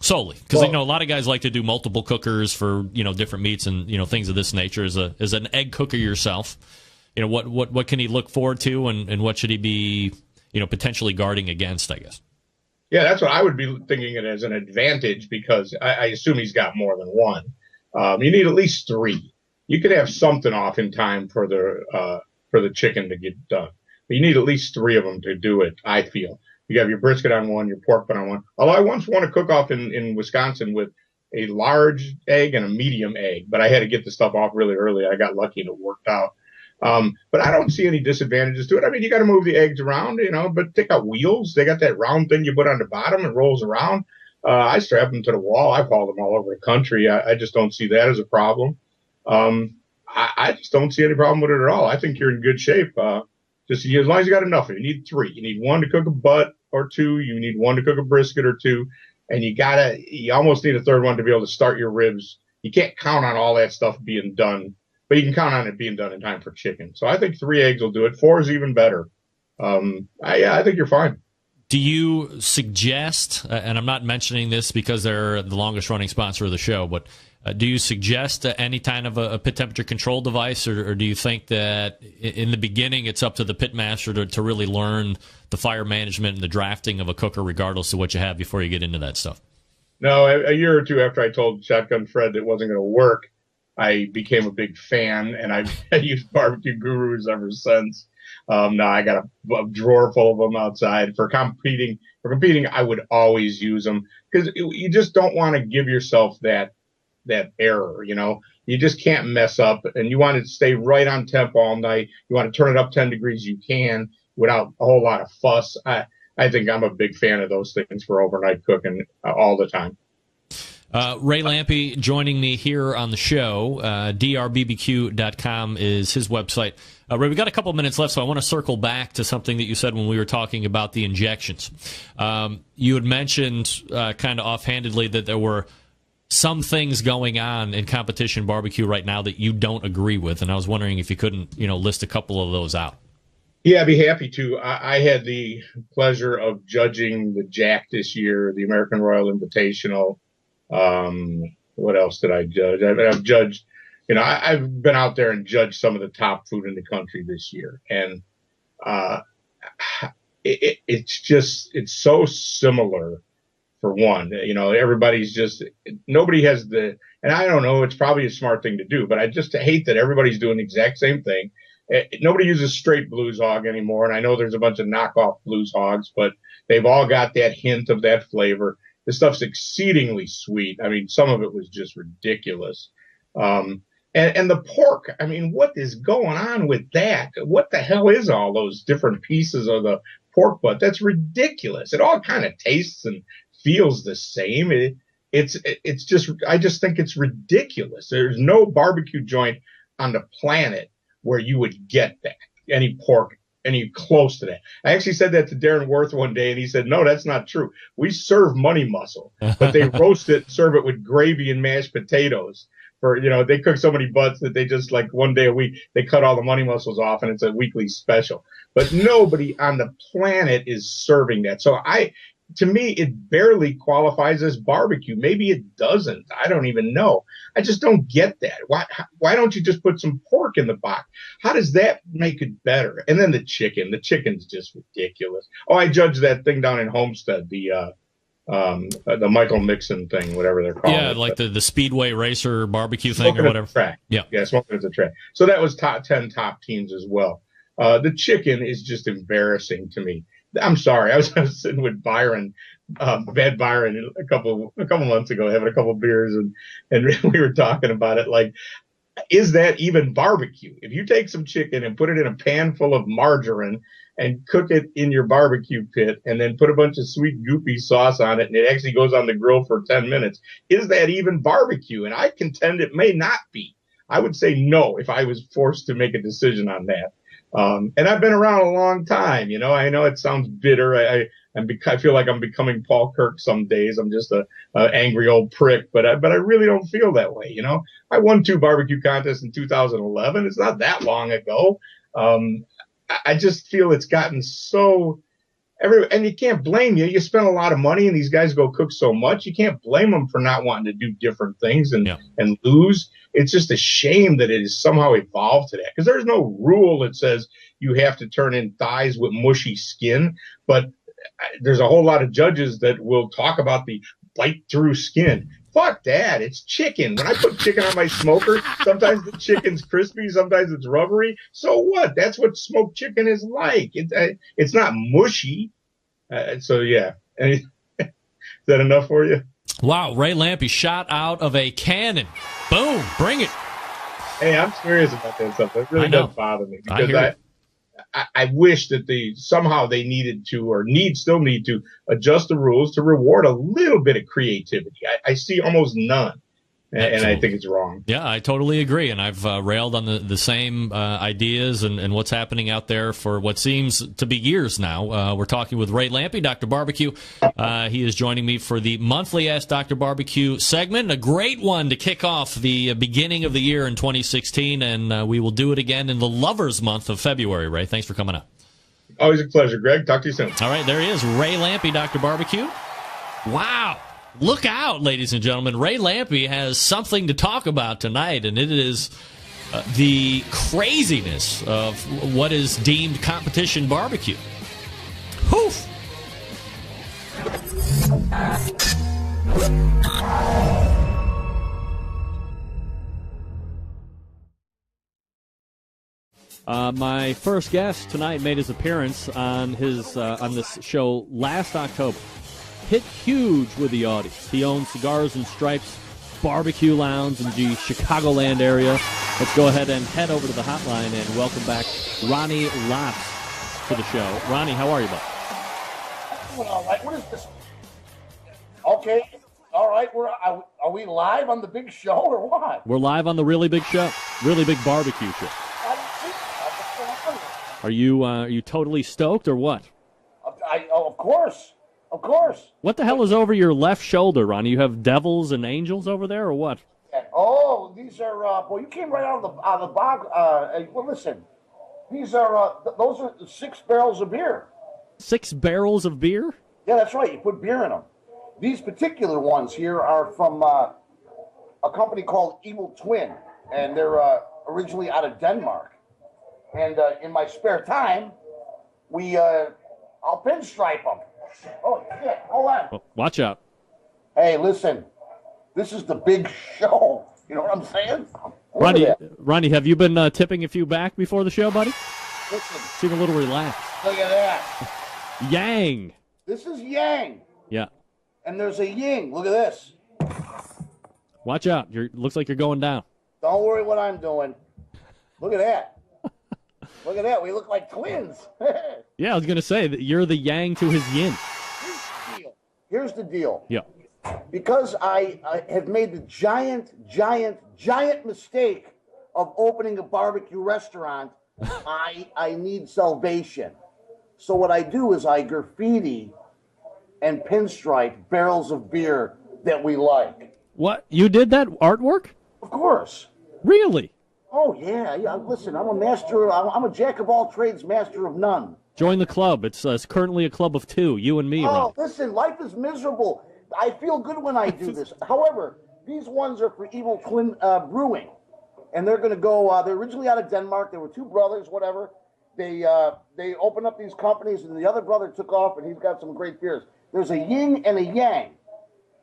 Solely. Because, a lot of guys like to do multiple cookers for, different meats and, things of this nature. As an egg cooker yourself, what can he look forward to and what should he be, potentially guarding against, I guess? Yeah, that's what I would be thinking it as an advantage, because I assume he's got more than one. You need at least 3. You could have something off in time for the chicken to get done. But you need at least 3 of them to do it, I feel. You have your brisket on one, your pork butt on one. Although I once won a cook-off in Wisconsin with a large egg and a medium egg, but I had to get the stuff off really early. I got lucky and it worked out. But I don't see any disadvantages to it. I mean, you got to move the eggs around, but they got wheels. They got that round thing you put on the bottom and rolls around. I strap them to the wall. I've hauled them all over the country. I just don't see that as a problem. I just don't see any problem with it at all. I think you're in good shape. Just as long as you got enough, you need 3. You need 1 to cook a butt or 2. You need 1 to cook a brisket or 2. And you almost need a 3rd one to be able to start your ribs. You can't count on all that stuff being done, but you can count on it being done in time for chicken. So I think 3 eggs will do it. 4 is even better. I think you're fine. Do you suggest, and I'm not mentioning this because they're the longest running sponsor of the show, but do you suggest any kind of a pit temperature control device, or do you think that in the beginning it's up to the pit master to really learn the fire management and the drafting of a cooker regardless of what you have before you get into that stuff? No, a year or 2 after I told Shotgun Fred it wasn't going to work, I became a big fan, and I've used Barbecue Gurus ever since. Now I got a drawer full of them outside for competing. I would always use them, because you just don't want to give yourself that error. You just can't mess up, and you want to stay right on temp all night. You want to turn it up 10 degrees you can without a whole lot of fuss. I think I'm a big fan of those things for overnight cooking all the time. Ray Lampe joining me here on the show. drbbq.com is his website. Ray, we got a couple minutes left, so I want to circle back to something that you said when we were talking about the injections. You had mentioned kind of offhandedly that there were some things going on in competition barbecue right now that you don't agree with, and I was wondering if you couldn't, list a couple of those out. Yeah, I'd be happy to. I had the pleasure of judging the Jack this year, the American Royal Invitational. What else did I judge? I've judged, I've been out there and judged some of the top food in the country this year. And, it's so similar, for one. Everybody's nobody has and I don't know, it's probably a smart thing to do, but I just hate that everybody's doing the exact same thing. Nobody uses straight blues hog anymore. And I know there's a bunch of knockoff blues hogs, but they've all got that hint of that flavor. This stuff's exceedingly sweet. I mean, some of it was just ridiculous. And the pork, I mean, what is going on with that? What the hell is all those different pieces of the pork butt? That's ridiculous. It all kind of tastes and feels the same. It's just, I just think it's ridiculous. There's no barbecue joint on the planet where you would get that, any pork, any close to that. I actually said that to Darren Worth one day, and he said, no, that's not true. We serve money muscle, but they roast it, serve it with gravy and mashed potatoes. They cook so many butts that they just, like, one day a week, they cut all the money muscles off, and it's a weekly special. But nobody on the planet is serving that. So to me, it barely qualifies as barbecue. Maybe it doesn't. I don't even know. I just don't get that. Why don't you just put some pork in the box? How does that make it better? And then the chicken's just ridiculous. Oh, I judged that thing down in Homestead, the Michael Mixon thing, whatever they're calling it. Yeah, like the Speedway Racer barbecue thing or whatever. Track. Yeah, smoking at the track. So that was top 10 top teams as well. The chicken is just embarrassing to me. I'm sorry. I was sitting with Byron, Bad Byron, a couple months ago, having a couple beers, and we were talking about it. Like, is that even barbecue? If you take some chicken and put it in a pan full of margarine and cook it in your barbecue pit, and then put a bunch of sweet goopy sauce on it, and it actually goes on the grill for 10 minutes, is that even barbecue? And I contend it may not be. I would say no if I was forced to make a decision on that. And I've been around a long time, you know. I know it sounds bitter. I feel like I'm becoming Paul Kirk some days. I'm just a angry old prick, but I really don't feel that way, you know. I won 2 barbecue contests in 2011. It's not that long ago. I just feel it's gotten so and you can't blame you. You spend a lot of money, and these guys go cook so much. You can't blame them for not wanting to do different things and lose. It's just a shame that it has somehow evolved to that, because there's no rule that says you have to turn in thighs with mushy skin. But there's a whole lot of judges that will talk about the bite through skin. Fuck that. It's chicken. When I put chicken on my smoker, sometimes the chicken's crispy, sometimes it's rubbery. So what? That's what smoked chicken is like. It's not mushy. So, yeah. Is that enough for you? Wow, Ray Lampe shot out of a cannon. Boom, bring it. Hey, I'm serious about that stuff. It really does bother me, because I wish that they needed to, or still need to, adjust the rules to reward a little bit of creativity. I see almost none, and I think it's wrong. Yeah, I totally agree, and I've railed on the same ideas and what's happening out there for what seems to be years now. We're talking with Ray Lampe, Dr. Barbecue. He is joining me for the monthly Ask Dr. Barbecue segment, a great one to kick off the beginning of the year in 2016, and we will do it again in the Lovers Month of February. Ray, thanks for coming up. Always a pleasure, Greg. Talk to you soon. All right, there he is, Ray Lampe, Dr. Barbecue. Wow. Look out, ladies and gentlemen. Ray Lampe has something to talk about tonight, and it is the craziness of what is deemed competition barbecue. Poof! My first guest tonight made his appearance on this show last October. Hit huge with the audience. He owns Cigars and Stripes Barbecue Lounge in the Chicagoland area. Let's go ahead and head over to the hotline and welcome back Ronnie Lottz to the show. Ronnie, how are you, bud? Doing all right. What is this? Okay. All right. Are we live on the big show or what? We're live on the really big show, really big barbecue show. I don't think so. What's going on? Are you totally stoked or what? Of course. Of course. What the hell is over your left shoulder, Ronnie? You have devils and angels over there, or what? Oh, these are. Well, you came right out of the bog. Well, listen. These are. Those are 6 barrels of beer. 6 barrels of beer? Yeah, that's right. You put beer in them. These particular ones here are from a company called Evil Twin, and they're originally out of Denmark. And in my spare time, I'll pinstripe them. Oh, shit. Hold on. Well, watch out. Hey, listen. This is the big show. You know what I'm saying? Ronnie, have you been tipping a few back before the show, buddy? Listen. Seem a little relaxed. Look at that. Yang. This is Yang. Yeah. And there's a Ying. Look at this. Watch out. Looks like you're going down. Don't worry what I'm doing. Look at that. Look at that. We look like twins. Yeah, I was going to say that you're the Yang to his Yin. Here's the deal. Yeah. Because I have made the giant mistake of opening a barbecue restaurant, I need salvation. So what I do is I graffiti and pinstripe barrels of beer that we like. What? You did that artwork? Of course. Really? Oh, yeah. Listen, I'm a jack of all trades, master of none. Join the club. It's currently a club of 2, you and me, Ron. Listen, life is miserable. I feel good when I do this. However, these ones are for Evil Twin Brewing, and they're going to go. They're originally out of Denmark. They were 2 brothers, whatever. They opened up these companies, and the other brother took off, and he's got some great beers. There's a yin and a yang,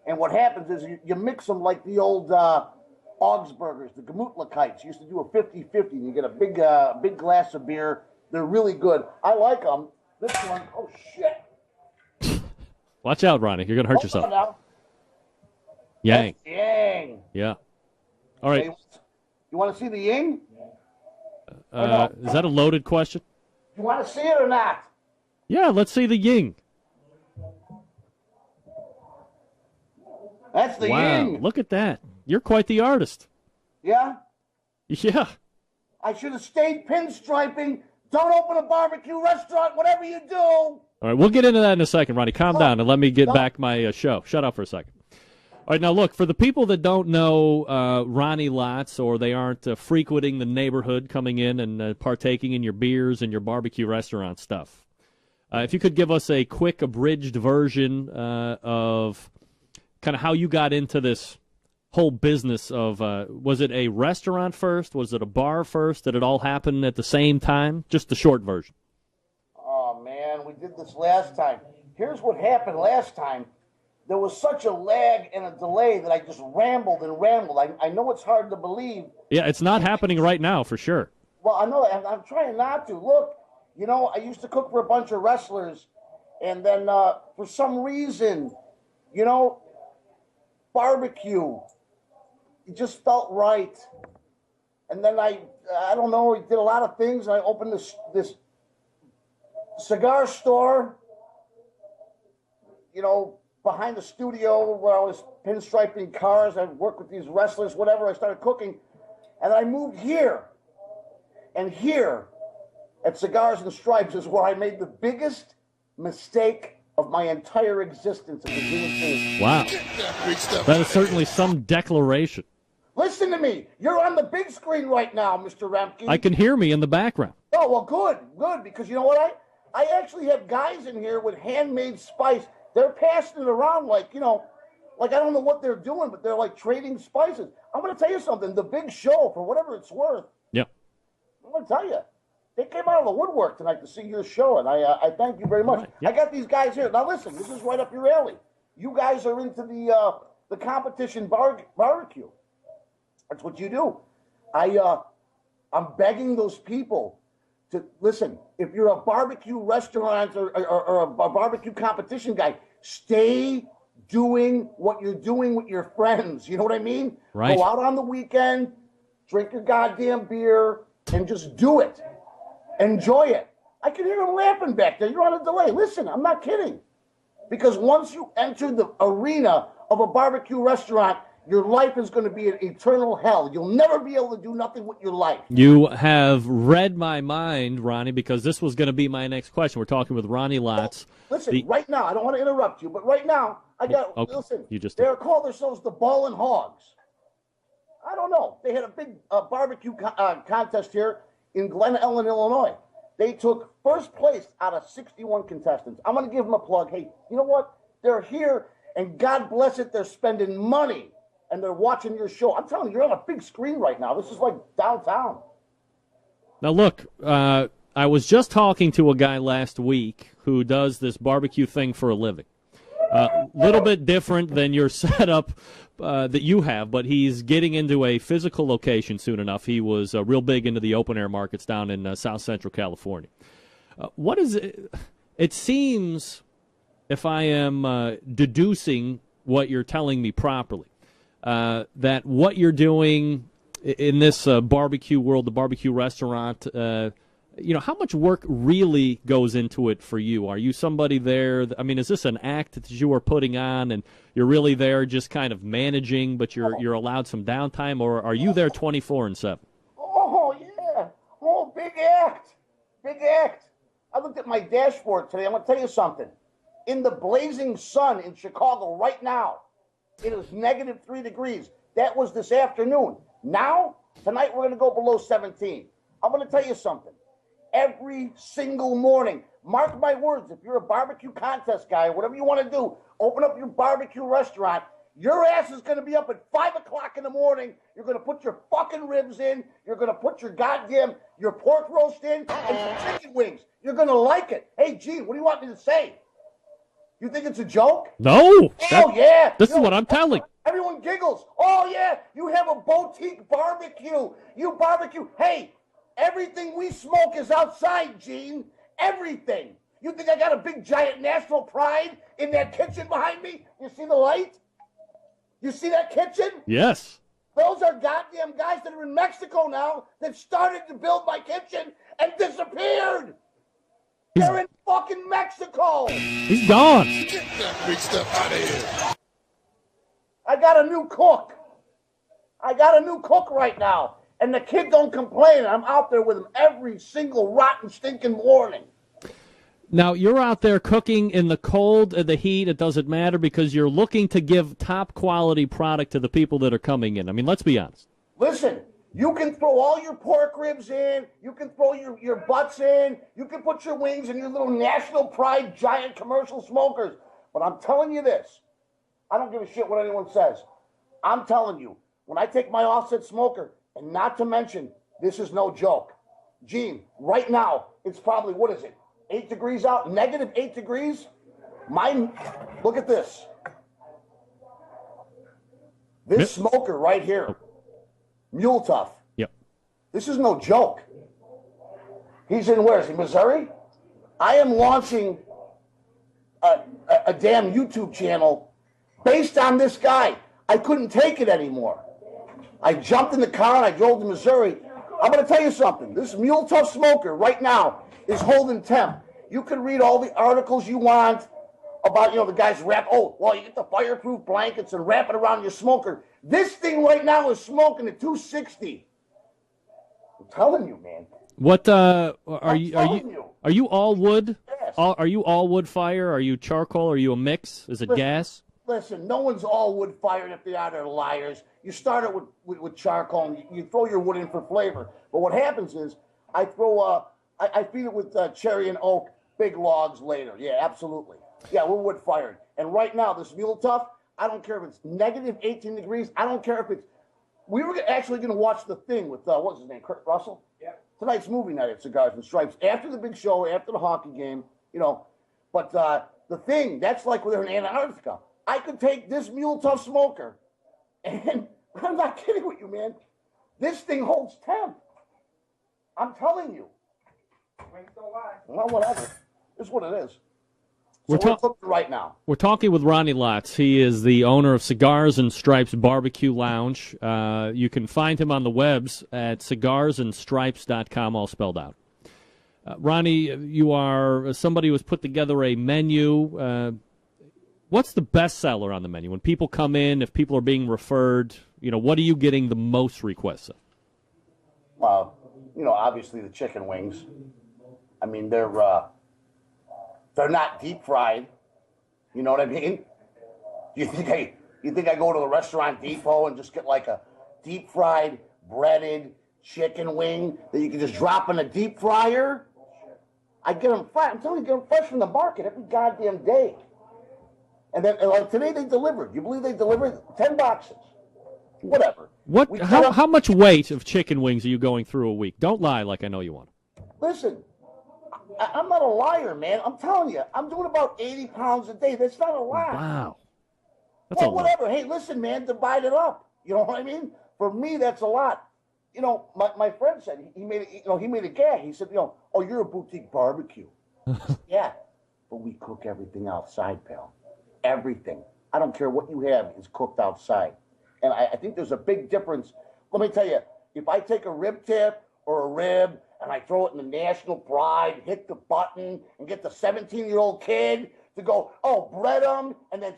and what happens is you mix them like the old Augsburgers, the Gemütlichkeits. Used to do a 50-50, and you get a big glass of beer. They're really good. I like them. This one, oh shit! Watch out, Ronnie. You're going to hurt yourself. Now. Yang. That's yang. Yeah. All right. Hey, you want to see the yin? Is that a loaded question? You want to see it or not? Yeah, let's see the yin. That's the wow, yin. Look at that. You're quite the artist. Yeah? Yeah. I should have stayed pinstriping. Don't open a barbecue restaurant, whatever you do. All right, we'll get into that in a second, Ronnie. Calm down and let me get back my show. Shut up for a second. All right, now look, for the people that don't know Ronnie Lottz, or they aren't frequenting the neighborhood, coming in and partaking in your beers and your barbecue restaurant stuff, if you could give us a quick abridged version of kind of how you got into this whole business of, was it a restaurant first? Was it a bar first? Did it all happen at the same time? Just the short version. Oh, man, we did this last time. Here's what happened last time. There was such a lag and a delay that I just rambled and rambled. I know it's hard to believe. Yeah, it's not happening right now, for sure. Well, I know, and I'm trying not to. Look, you know, I used to cook for a bunch of wrestlers, and then for some reason, you know, barbecue, it just felt right. And then I don't know, I did a lot of things, and I opened this cigar store, you know, behind the studio where I was pinstriping cars. I worked with these wrestlers, whatever. I started cooking. And I moved here. And here at Cigars and Stripes is where I made the biggest mistake of my entire existence at the beginning. Wow. That is certainly some declaration. Listen to me. You're on the big screen right now, Mr. Remke. I can hear me in the background. Oh, well, good. Because you know what? I actually have guys in here with handmade spice. They're passing it around like, you know, like I don't know what they're doing, but they're like trading spices. I'm going to tell you something. The big show, for whatever it's worth, yeah, I'm going to tell you, they came out of the woodwork tonight to see your show, and I thank you very much. Right. Yep. I got these guys here. Now, listen, this is right up your alley. You guys are into the competition barbecue. That's what you do. I'm begging those people to listen. If you're a barbecue restaurant or a barbecue competition guy, stay doing what you're doing with your friends. You know what I mean? Right. Go out on the weekend, drink your goddamn beer, and just do it. Enjoy it. I can hear them laughing back there. You're on a delay. Listen, I'm not kidding. Because once you enter the arena of a barbecue restaurant, your life is going to be an eternal hell. You'll never be able to do nothing with your life. You have read my mind, Ronnie, because this was going to be my next question. We're talking with Ronnie Lottz. Listen, right now, I don't want to interrupt you, but right now, I got, okay. Listen, you just they're called themselves the Ballin' Hogs. I don't know. They had a big barbecue contest here in Glen Ellen, Illinois. They took first place out of 61 contestants. I'm going to give them a plug. Hey, you know what? They're here, and God bless it, they're spending money. And they're watching your show. I'm telling you, you're on a big screen right now. This is like downtown. Now, look, I was just talking to a guy last week who does this barbecue thing for a living. A little bit different than your setup that you have, but he's getting into a physical location soon enough. He was real big into the open-air markets down in South Central California. What is it? It seems, if I am deducing what you're telling me properly, that what you're doing in this barbecue world, the barbecue restaurant, how much work really goes into it for you? Are you somebody there? I mean, is this an act that you are putting on, and you're really there just kind of managing, but you're allowed some downtime, or are you there 24/7? Oh yeah, big act. I looked at my dashboard today. I'm gonna tell you something. In the blazing sun in Chicago right now, it is -3 degrees. That was this afternoon. Now, tonight, we're going to go below 17. I'm going to tell you something. every single morning. Mark my words, if you're a barbecue contest guy, whatever you want to do, open up your barbecue restaurant. Your ass is going to be up at 5 o'clock in the morning. You're going to put your fucking ribs in. You're going to put your pork roast in and some chicken wings. You're going to like it. Hey, Gene, what do you want me to say? You think it's a joke? No. Oh, yeah. This is what I'm telling. Everyone giggles. Oh, yeah, you have a boutique barbecue. You barbecue. Hey, everything we smoke is outside, Gene. Everything. You think I got a big, giant national pride in that kitchen behind me? You see the light? You see that kitchen? Yes. Those are goddamn guys that are in Mexico now that started to build my kitchen and disappeared. They're in fucking Mexico. He's gone. Get that big stuff out of here. I got a new cook. Right now. And the kid don't complain. I'm out there with him every single rotten, stinking morning. Now, you're out there cooking in the cold and the heat. It doesn't matter because you're looking to give top-quality product to the people that are coming in. I mean, let's be honest. Listen, you can throw all your pork ribs in. You can throw your butts in. You can put your wings in your little National Pride giant commercial smokers. But I'm telling you this. I don't give a shit what anyone says. I'm telling you, when I take my offset smoker, and not to mention, this is no joke. Gene, right now, it's probably, what is it? 8 degrees out, negative 8 degrees. Look at this. This smoker right here, Mule Tough. Yep. This is no joke. He's in, where is he, Missouri? I am launching a damn YouTube channel based on this guy. I couldn't take it anymore. I jumped in the car and I drove to Missouri. I'm going to tell you something. This Mule Tough smoker right now is holding temp. You can read all the articles you want about, the guys you get the fireproof blankets and wrap it around your smoker. This thing right now is smoking at 260. I'm telling you, man. What are you all wood? Yes. Are you all wood fire? Are you charcoal? Are you a mix? Is it gas? Listen, no one's all wood fired if they are. They're liars. You start it with charcoal and you throw your wood in for flavor. But what happens is I feed it with cherry and oak, big logs later. Yeah, absolutely. Yeah, we're wood fired. And right now, this Mule Tough, I don't care if it's negative 18 degrees. I don't care if it's. We were actually going to watch The Thing with, what's his name, Kurt Russell? Yeah. Tonight's movie night at Cigars and Stripes. After the big show, after the hockey game, But The Thing, that's like we're in Antarctica. I could take this Mule Tough smoker, and I'm not kidding with you, man. This thing holds temp. I'm telling you. Well, whatever. It's what it is. We're cooking right now. We're talking with Ronnie Lottz. He is the owner of Cigars and Stripes Barbecue Lounge. You can find him on the webs at cigarsandstripes.com, all spelled out. Ronnie, you are somebody who has put together a menu. What's the best seller on the menu? When people come in, if people are being referred, what are you getting the most requests of? Well, obviously the chicken wings. I mean, they're not deep fried. You know what I mean? You think I go to the Restaurant Depot and just get like a deep fried breaded chicken wing that you can just drop in a deep fryer? I get them fresh. I'm telling you, get them fresh from the market every goddamn day. And then like today they delivered. You believe they delivered 10 boxes? Whatever. How much weight of chicken wings are you going through a week? Don't lie like I know you want. Listen, I'm not a liar, man. I'm telling you, I'm doing about 80 pounds a day. That's not a lot. Wow. That's well, whatever. Hey, listen, man, divide it up. You know what I mean? For me, that's a lot. My friend said he made a gag. He said, oh, you're a boutique barbecue. Yeah, but we cook everything outside, pal. Everything. I don't care what you have is cooked outside. And I think there's a big difference. Let me tell you, if I take a rib tip or a rib and I throw it in the National Pride, hit the button, and get the 17-year-old kid to go, bread them, and then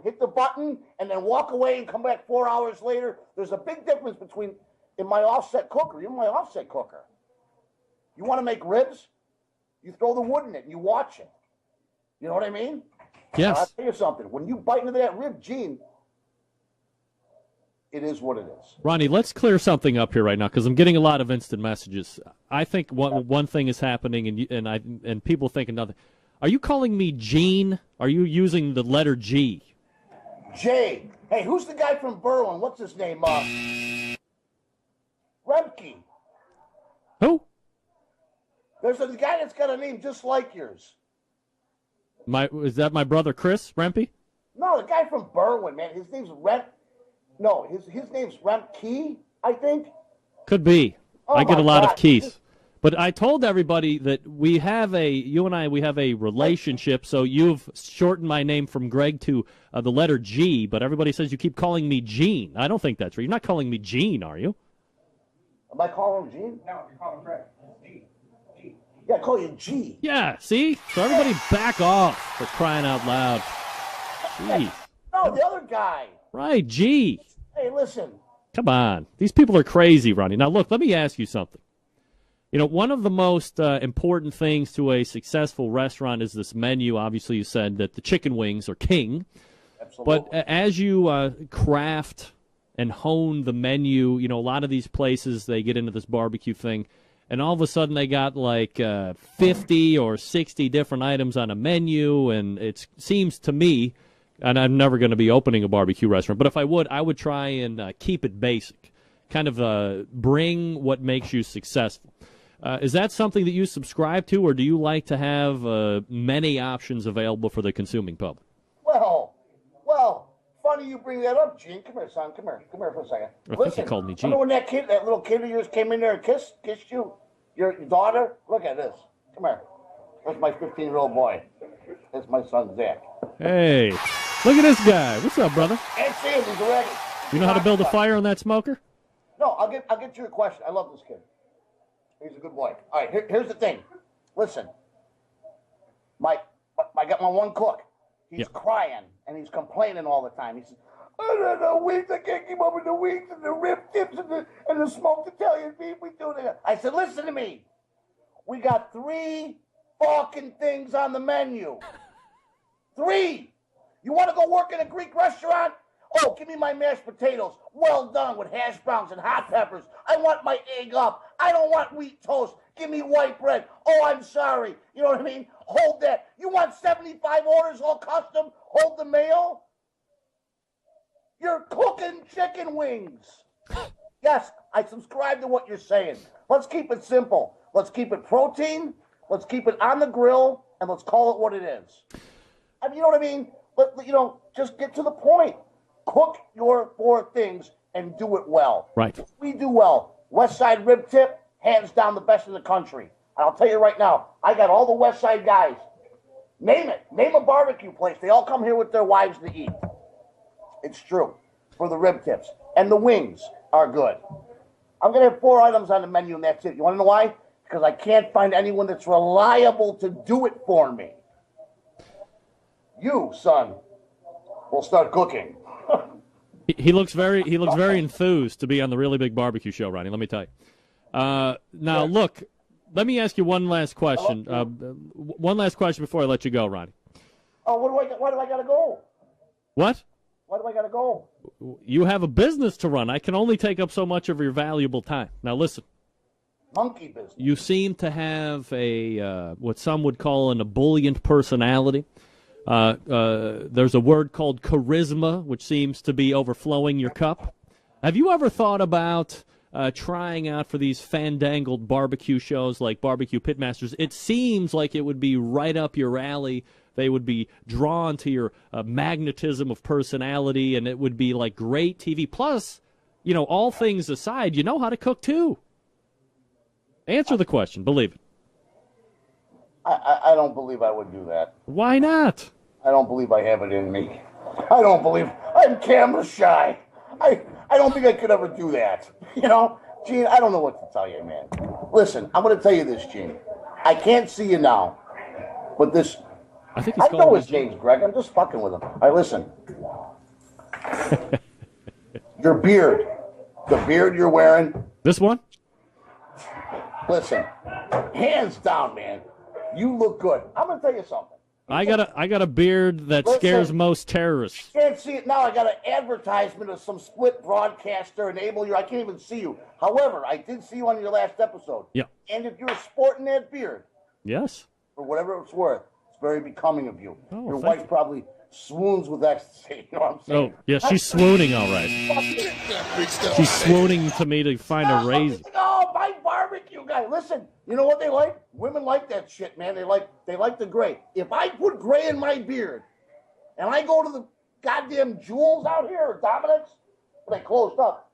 hit the button, and then walk away and come back 4 hours later, there's a big difference between in my offset cooker. You're my offset cooker. You want to make ribs? You throw the wood in it and you watch it. You know what I mean? Yes. I'll tell you something. When you bite into that rib, Gene, it is what it is. Ronnie, let's clear something up here right now because I'm getting a lot of instant messages. I think one thing is happening, and people think another. Are you calling me Gene? Are you using the letter G? Jay. Hey, who's the guy from Berlin? What's his name? Remke. Who? There's a guy that's got a name just like yours. Is that my brother Chris Rempe? No, the guy from Berwyn, man. His name's No, his name's Remke, I think. Could be. Oh, I get a lot God. of keys. But I told everybody that you and I have a relationship, so you've shortened my name from Greg to the letter G, but everybody says you keep calling me Gene. I don't think that's right. You're not calling me Gene, are you? Am I calling him Gene? No, you're calling him Greg. G. Yeah, I call you G. Yeah, see? So everybody back off for crying out loud. Jeez. No, the other guy. Right, G. Hey, listen. Come on. These people are crazy, Ronnie. Now, look, let me ask you something. You know, one of the most important things to a successful restaurant is this menu. Obviously, you said that the chicken wings are king. Absolutely. But as you craft and hone the menu, you know, a lot of these places, they get into this barbecue thing, and all of a sudden they got like 50 or 60 different items on a menu, and it seems to me, and I'm never going to be opening a barbecue restaurant, but if I would try and keep it basic, kind of bring what makes you successful. Is that something that you subscribe to, or do you like to have many options available for the consuming public? Well, funny you bring that up, Gene. Come here, son. Come here for a second. I think you called me Gene. Remember when that little kid of yours came in there and kissed you? Your daughter? Look at this. Come here. That's my 15-year-old boy. That's my son, Zach. Hey, look at this guy. What's up, brother? And see him. He's ready. You know how to build a fire on that smoker? No, I'll get you a question. I love this kid. He's a good boy. All right, here's the thing. Listen, I got my one cook. He's crying and he's complaining all the time. He says, "I don't know wings. I can't keep up with the wings and the rib tips and the smoked Italian beef. We do that." I said, "Listen to me. We got 3 fucking things on the menu. 3. You want to go work in a Greek restaurant? Oh, give me my mashed potatoes, well done with hash browns and hot peppers. I want my egg up. I don't want wheat toast. Give me white bread. Oh, I'm sorry. You know what I mean? Hold that. You want 75 orders all custom? Hold the mail? You're cooking chicken wings." Yes, I subscribe to what you're saying. Let's keep it simple. Let's keep it protein. Let's keep it on the grill, and let's call it what it is. I mean, you know what I mean? Just get to the point. Cook your 4 things and do it well. Right. We do well. West Side rib tip, hands down the best in the country. And I'll tell you right now, I got all the West Side guys. Name it. Name a barbecue place. They all come here with their wives to eat. It's true. For the rib tips. And the wings are good. I'm going to have 4 items on the menu, and that's it. You want to know why? Because I can't find anyone that's reliable to do it for me. You, son, will start cooking. He looks very enthused to be on the Really Big Barbecue Show, Ronnie. Let me tell you. Now, look, let me ask you one last question. One last question before I let you go, Ronnie. Oh, why do I gotta go? What? Why do I gotta go? You have a business to run. I can only take up so much of your valuable time. Now, listen. Monkey business. You seem to have a what some would call an ebullient personality. There's a word called charisma, which seems to be overflowing your cup. Have you ever thought about trying out for these fandangled barbecue shows like Barbecue Pitmasters? It seems like it would be right up your alley. They would be drawn to your magnetism of personality, and it would be like great TV. Plus, you know, all things aside, you know how to cook too. Answer the question. Believe it. I don't believe I would do that. Why not? I don't believe I have it in me. I don't believe I'm camera shy. I don't think I could ever do that. You know, Gene, I don't know what to tell you, man. Listen, I'm going to tell you this, Gene. I can't see you now, but this. I know his name's Greg. I'm just fucking with him. All right, listen. Your beard, the beard you're wearing. This one? Listen, hands down, man. You look good. I'm going to tell you something. I got a beard that Listen, scares most terrorists. You can't see it now. I got an advertisement of some split broadcaster enable you. I can't even see you. However, I did see you on your last episode. Yeah. And if you're sporting that beard, Yes. for whatever it's worth, it's very becoming of you. Oh, your thank wife probably swoons with ecstasy. You know what I'm saying? Oh, yeah, she's swooning all right. She's swooning to me to find a raise. Oh, my barbecue guy. Listen, you know what they like? Women like that shit, man. They like the gray. If I put gray in my beard and I go to the goddamn Jewels out here or Dominic's, they closed up.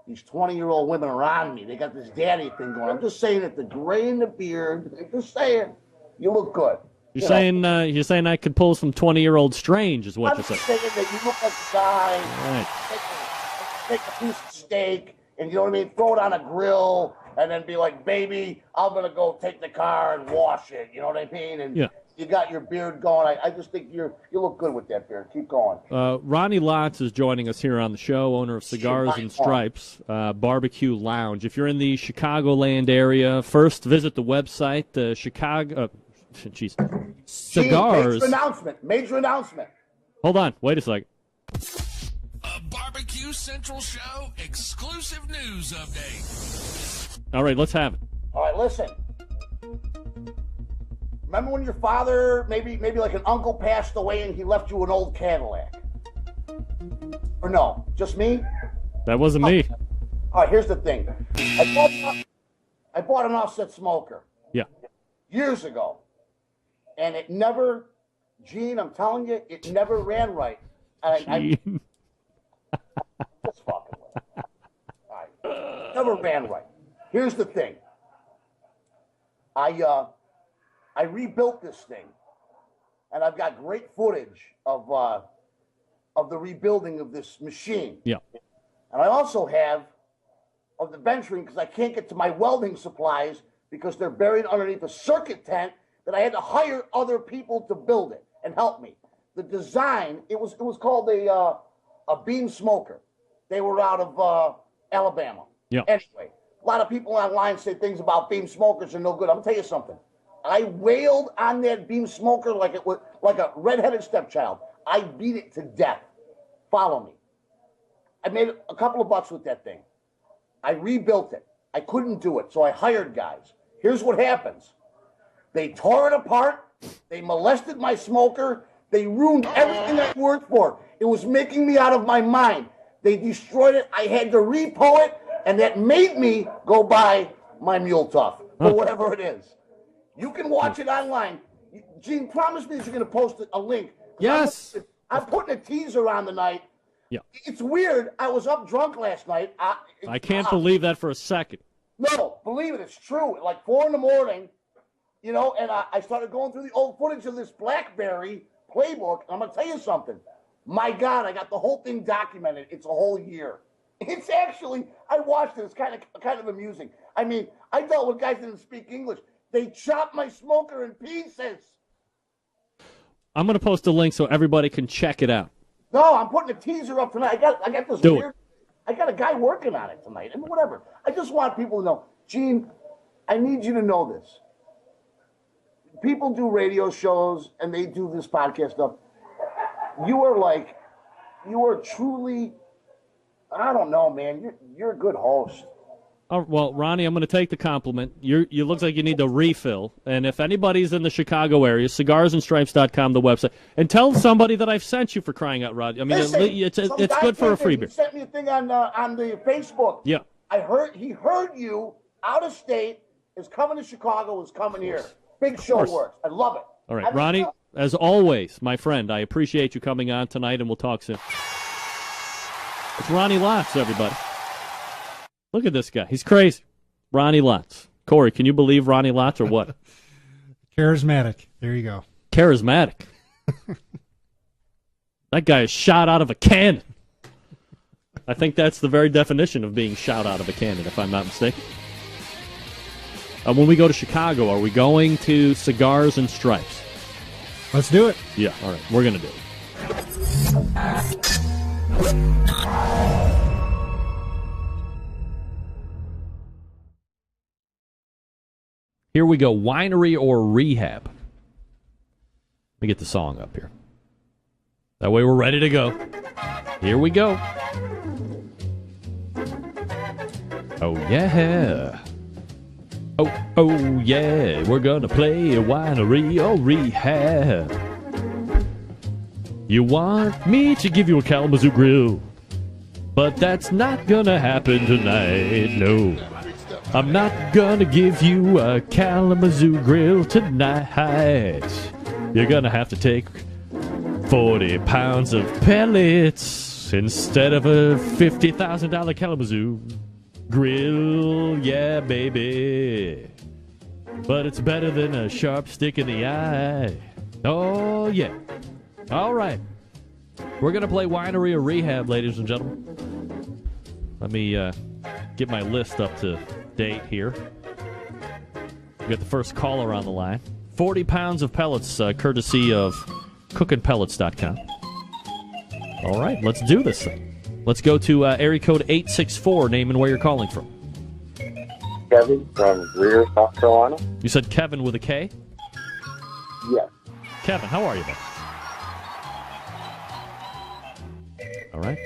These 20-year-old women around me, they got this daddy thing going. I'm just saying that the gray in the beard, I'm just saying, you look good. You're saying I could pull some 20-year-old strange is what I'm you're saying. saying that you look like a guy. Right. Take a piece of steak and, you know what I mean, throw it on a grill and then be like, baby, I'm going to go take the car and wash it. You know what I mean? And you got your beard going. I just think you look good with that beard. Keep going. Ronnie Lottz is joining us here on the show, owner of Cigars and Stripes Barbecue Lounge. If you're in the Chicagoland area, first visit the website, Chicago... Cigars. Major announcement. Hold on. Wait a second. A Barbecue Central Show exclusive news update. All right, let's have it. All right, listen. Remember when your father, maybe like an uncle passed away and he left you an old Cadillac? Or no, just me? That wasn't me. All right, here's the thing. I bought an offset smoker. Yeah. Years ago. And it never, Gene, I'm telling you, it never ran right. I just fucking with it. All right. Never ran right. Here's the thing. I rebuilt this thing, and I've got great footage of the rebuilding of this machine. Yeah. And I also have of the bench ring because I can't get to my welding supplies because they're buried underneath a circuit tent that I had to hire other people to build it and help me. The design, it was called a beam smoker. They were out of Alabama. Yeah. Anyway, a lot of people online say things about beam smokers are no good. I'm gonna tell you something. I wailed on that beam smoker like it was like a redheaded stepchild. I beat it to death. Follow me. I made a couple of bucks with that thing. I rebuilt it. I couldn't do it, so I hired guys. Here's what happens. They tore it apart. They molested my smoker. They ruined everything I worked for. It was making me out of my mind. They destroyed it. I had to repo it, and that made me go buy my Mule Tough or whatever it is. You can watch it online. Gene, promise me that you're going to post a link. Yes. I'm putting a teaser on tonight. Yeah. It's weird. I was up drunk last night. I can't believe that for a second. No, believe it. It's true. At like 4 a.m, you know, and I started going through the old footage of this BlackBerry playbook. I'm going to tell you something. My God, I got the whole thing documented. It's a whole year. It's actually, I watched it. It's kind of amusing. I mean, I dealt with guys that didn't speak English. They chopped my smoker in pieces. I'm going to post a link so everybody can check it out. No, I'm putting a teaser up tonight. I got this Do weird. I got a guy working on it tonight. I mean, whatever. I just want people to know, Gene, I need you to know this. People do radio shows and they do this podcast stuff. You are truly, I don't know, man. You're a good host. Oh, well, Ronnie, I'm going to take the compliment. You look like you need a refill. And if anybody's in the Chicago area, cigarsandstripes.com, the website, and tell somebody that I've sent you for crying out loud. I mean, Listen, it's good for a freebie. He sent me a thing on the Facebook. Yeah. He heard you out of state, is coming to Chicago, is coming here. Big show works. I love it. All right, Ronnie, as always, my friend, I appreciate you coming on tonight, and we'll talk soon. It's Ronnie Lottz, everybody. Look at this guy. He's crazy. Ronnie Lottz. Corey, can you believe Ronnie Lottz or what? Charismatic. There you go. Charismatic. That guy is shot out of a cannon. I think that's the very definition of being shot out of a cannon, if I'm not mistaken. When we go to Chicago, are we going to Cigars and Stripes? Let's do it. Yeah, all right. We're going to do it. Here we go. Winery or rehab? me get the song up here. That way we're ready to go. Here we go. Oh, yeah. Oh, yeah. We're going to play a winery or rehab. You want me to give you a Kalamazoo grill, but that's not going to happen tonight, no. I'm not going to give you a Kalamazoo grill tonight. You're going to have to take 40 pounds of pellets instead of a $50,000 Kalamazoo grill. Yeah, baby. But it's better than a sharp stick in the eye. Oh, yeah. All right. We're going to play winery or rehab, ladies and gentlemen. Let me get my list up to date here. We got the first caller on the line. 40 pounds of pellets, courtesy of cookinpellets.com. All right, let's do this thing. Let's go to area code 864, name and where you're calling from. Kevin from Greer, South Carolina. You said Kevin with a K? Yes. Kevin, how are you, man? All right.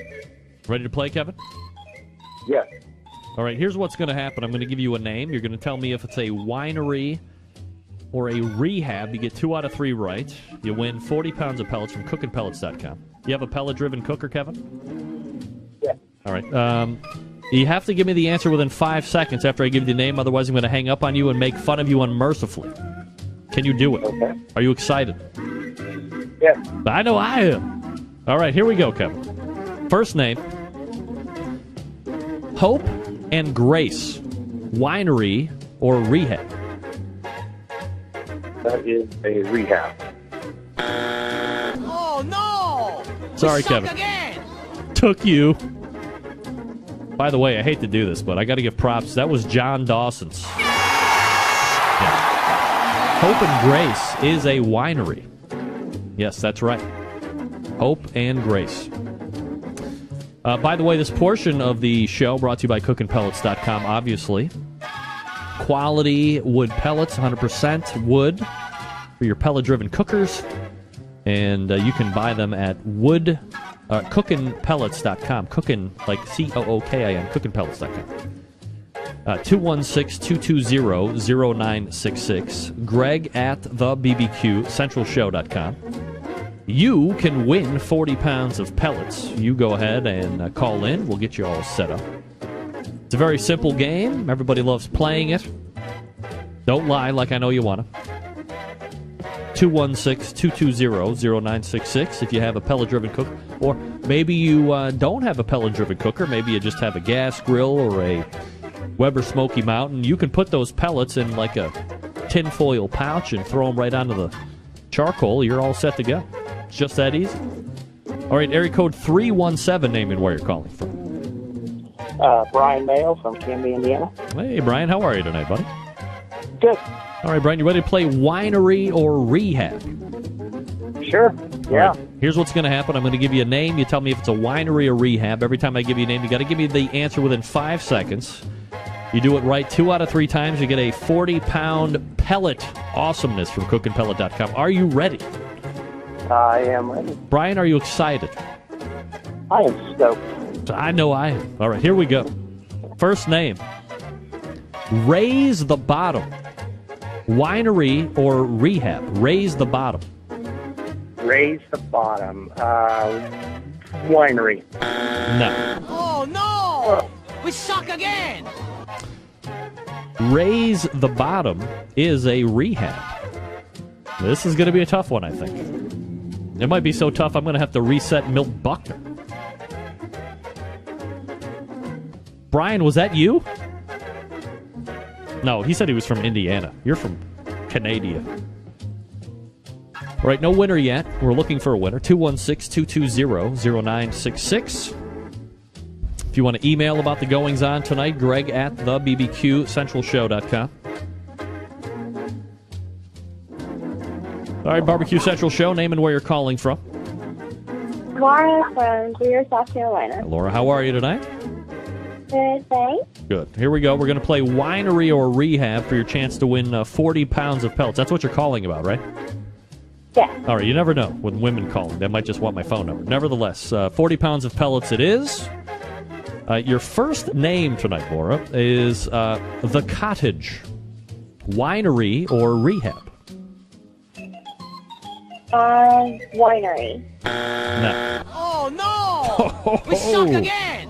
Ready to play, Kevin? Yes. All right, here's what's going to happen. I'm going to give you a name. You're going to tell me if it's a winery or a rehab. You get 2 out of 3 right. You win 40 pounds of pellets from cookinpellets.com. You have a pellet-driven cooker, Kevin? Yes. All right. You have to give me the answer within 5 seconds after I give you the name. Otherwise, I'm going to hang up on you and make fun of you unmercifully. Can you do it? Okay. Are you excited? Yes. I know I am. All right, here we go, Kevin. First name, Hope and Grace, winery or rehab? That is a rehab. Oh, no! Sorry, Kevin. Again. Took you. By the way, I hate to do this, but I got to give props. That was John Dawson's. Yeah. Hope and Grace is a winery. Yes, that's right. Hope and Grace. By the way, this portion of the show brought to you by cookinpellets.com, obviously. Quality wood pellets, 100% wood for your pellet-driven cookers. And you can buy them at cookinpellets.com. Cookin, like Cookin, cookinpellets.com. 216-220-0966. Greg at thebbqcentralshow.com. You can win 40 pounds of pellets. You go ahead and call in. We'll get you all set up. It's a very simple game. Everybody loves playing it. Don't lie like I know you want to. 216-220-0966 if you have a pellet-driven cooker. Or maybe you don't have a pellet-driven cooker. Maybe you just have a gas grill or a Weber Smoky Mountain. You can put those pellets in like a tinfoil pouch and throw them right onto the charcoal. You're all set to go. It's just that easy. All right, area code 317, name and where you're calling from. Brian Mayo from Canby, Indiana. Hey, Brian, how are you tonight, buddy? Good. All right, Brian, you ready to play winery or rehab? Sure. Yeah. All right, here's what's going to happen. I'm going to give you a name. You tell me if it's a winery or rehab. Every time I give you a name, you got to give me the answer within 5 seconds. You do it right 2 out of 3 times, you get a 40-pound pellet awesomeness from cookinpellet.com. Are you ready? I am ready. Brian, are you excited? I am stoked. I know I am. All right, here we go. First name, Raise the Bottom. Winery or rehab? Raise the Bottom. Raise the Bottom. Winery. No. Oh, no! We suck again! Raise the Bottom is a rehab. This is going to be a tough one, I think. It might be so tough I'm going to have to reset Milt Buckner. Brian, was that you? No, he said he was from Indiana. You're from Canada. All right, no winner yet. We're looking for a winner. 216-220-0966. If you want to email about the goings-on tonight, Greg at thebbqcentralshow.com. All right, Barbecue Central Show, name and where you're calling from. Laura from Greer, South Carolina. Laura, how are you tonight? Good, thanks. Good. Here we go. We're going to play winery or rehab for your chance to win 40 pounds of pellets. That's what you're calling about, right? Yeah. All right, you never know when women calling. They might just want my phone number. Nevertheless, 40 pounds of pellets it is. Your first name tonight, Laura, is The Cottage, Winery, or Rehab? Winery. No. Oh, no! We suck again!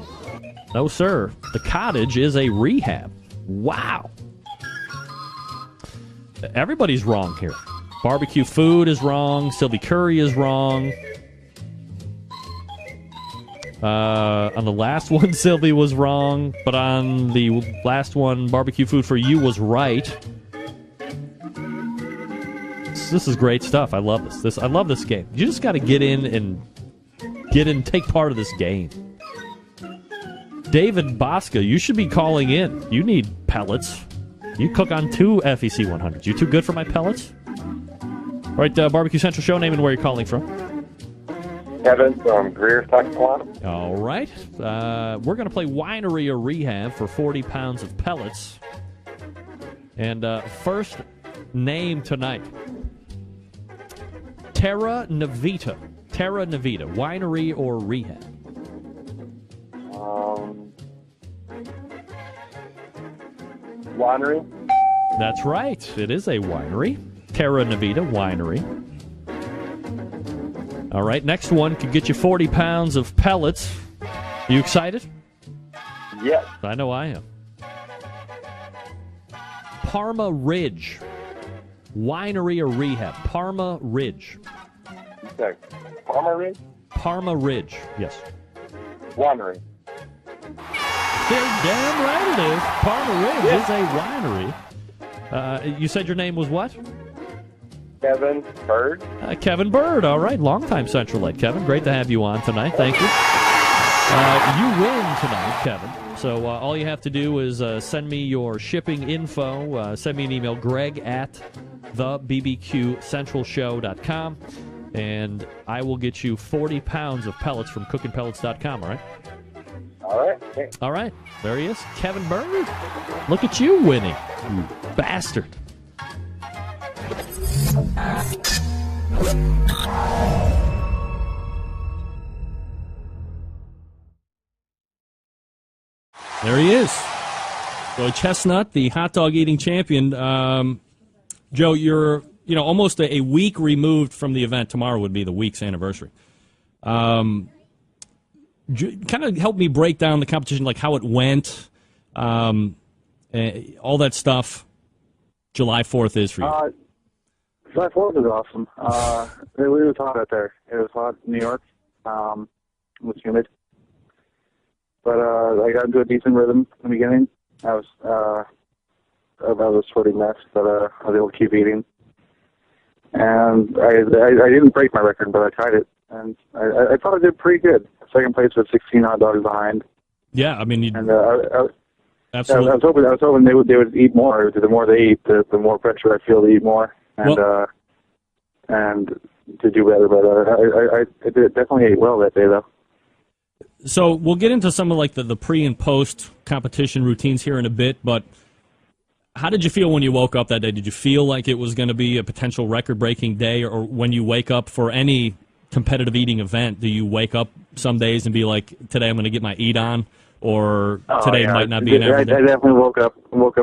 No, sir. The Cottage is a rehab. Wow. Everybody's wrong here. Barbecue Food is wrong. Sylvie Curry is wrong. On the last one, Sylvie was wrong. But on the last one, Barbecue Food for You was right. This is great stuff. I love this. I love this game. You just got to get in and take part of this game. David Bosca, you should be calling in. You need pellets. You cook on 2 FEC 100s. You too good for my pellets? All right, Barbecue Central Show, name and where you're calling from. Kevin from Greer, South Carolina. All right. We're going to play Winery or Rehab for 40 pounds of pellets. And first name tonight. Terra Navita. Terra Navita. Winery or Rehab? Winery. That's right. It is a winery. Terra Navita Winery. All right, next one could get you 40 pounds of pellets. You excited? Yes. I know I am. Parma Ridge. Winery or Rehab? Parma Ridge. Okay. Parma Ridge? Parma Ridge, yes. Winery. They're damn right it is. Parma Ridge is a winery. You said your name was what? Kevin Bird. Kevin Bird, all right. Longtime Central Lake, Kevin. Great to have you on tonight. Thank you. You win tonight, Kevin. So all you have to do is send me your shipping info. Send me an email, greg at thebbqcentralshow.com, and I will get you 40 pounds of pellets from cookingpellets.com, all right? All right. Okay. All right. There he is, Kevin Bird. Look at you winning, you bastard. There he is. Joey Chestnut, the hot dog eating champion. Joe, you're almost a week removed from the event. Tomorrow would be the week's anniversary. Kind of help me break down the competition, like how it went, all that stuff. July 4th is for you. July 4th is awesome. It was hot out there. It was hot in New York. It was humid. But I got into a decent rhythm in the beginning. I was a sweaty mess, but I was able to keep eating. And I didn't break my record, but I tried it. And I thought I did pretty good. Second place with 16 hot dogs behind. Yeah, I mean, absolutely. I was hoping they would eat more. The more they eat, the more pressure I feel to eat more, and to do better. But I definitely ate well that day, though. So we'll get into some of like the pre and post competition routines here in a bit. But how did you feel when you woke up that day? Did you feel like it was going to be a potential record-breaking day, or when you wake up for any competitive eating event, do you wake up some days and be like, today I'm going to get my eat on, or today might not be an every day? I definitely woke up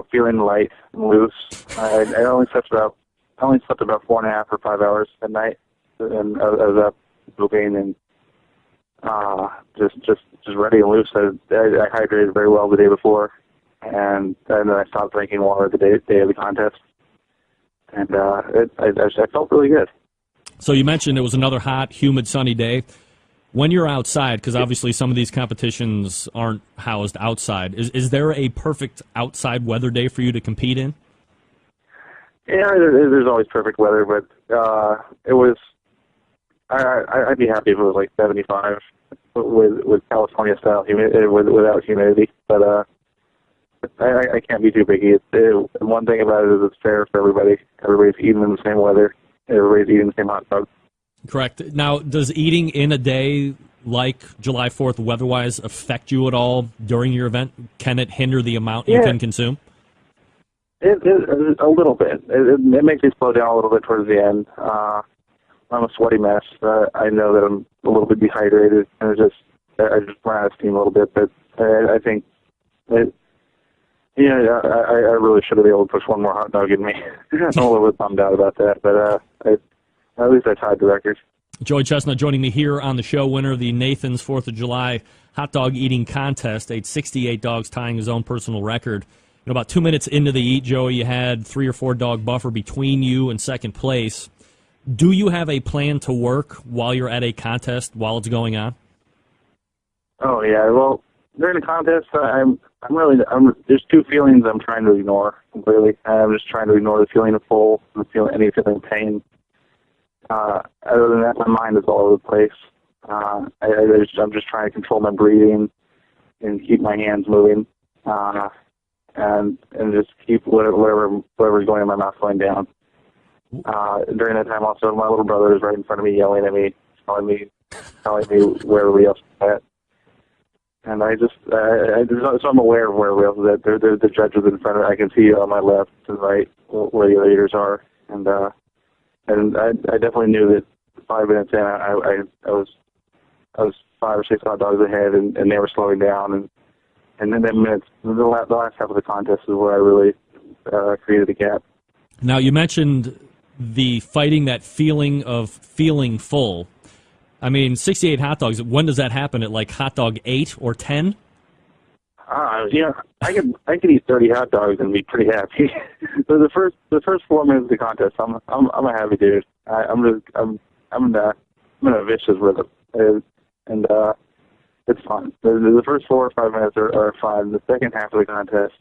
feeling light and loose. I only slept about 4.5 or 5 hours at night, and I was up moving and just ready and loose. I hydrated very well the day before, and then I stopped drinking water the day of the contest, and I felt really good. So you mentioned it was another hot, humid, sunny day. When you're outside, because obviously some of these competitions aren't housed outside, is there a perfect outside weather day for you to compete in? Yeah, there's always perfect weather, but it was. I'd be happy if it was like 75 with California style without humidity. But I can't be too picky. One thing about it is it's fair for everybody. Everybody's eating in the same weather. Everybody's eating the same hot dog. Correct. Now, does eating in a day like July 4th weather-wise affect you at all during your event? Can it hinder the amount you can consume? It a little bit. It makes me slow down a little bit towards the end. I'm a sweaty mess. I know that I'm a little bit dehydrated, and I just ran out of steam a little bit. But I think that, I really should have been able to push one more hot dog in me. I'm a little bit bummed out about that, but at least I tied the record. Joey Chestnut joining me here on the show, winner of the Nathan's 4th of July hot dog eating contest, ate 68 dogs, tying his own personal record. About 2 minutes into the eat, Joey, you had 3 or 4 dog buffer between you and second place. Do you have a plan to work while you're at a contest, while it's going on? Oh, yeah. Well, during the contest, there's 2 feelings I'm trying to ignore completely. I'm just trying to ignore the feeling of full, any feeling of pain. Other than that, my mind is all over the place. I'm just trying to control my breathing and keep my hands moving, and just keep whatever's going in my mouth going down. During that time, also, my little brother is right in front of me, yelling at me, telling me where everybody else is at. And so I'm aware of where everybody else is at. The judge was in front of me. I can see on my left and right where the other leaders are, and I definitely knew that 5 minutes in, I was 5 or 6 hot dogs ahead, and they were slowing down, and then the last half of the contest is where I really created a gap. Now, you mentioned the fighting that feeling of feeling full. I mean, 68 hot dogs, when does that happen? At like hot dog 8 or 10? I could eat 30 hot dogs and be pretty happy. So the first 4 minutes of the contest, I'm a happy dude. I'm in a vicious rhythm, and it's fun. The first 4 or 5 minutes are fun. The second half of the contest,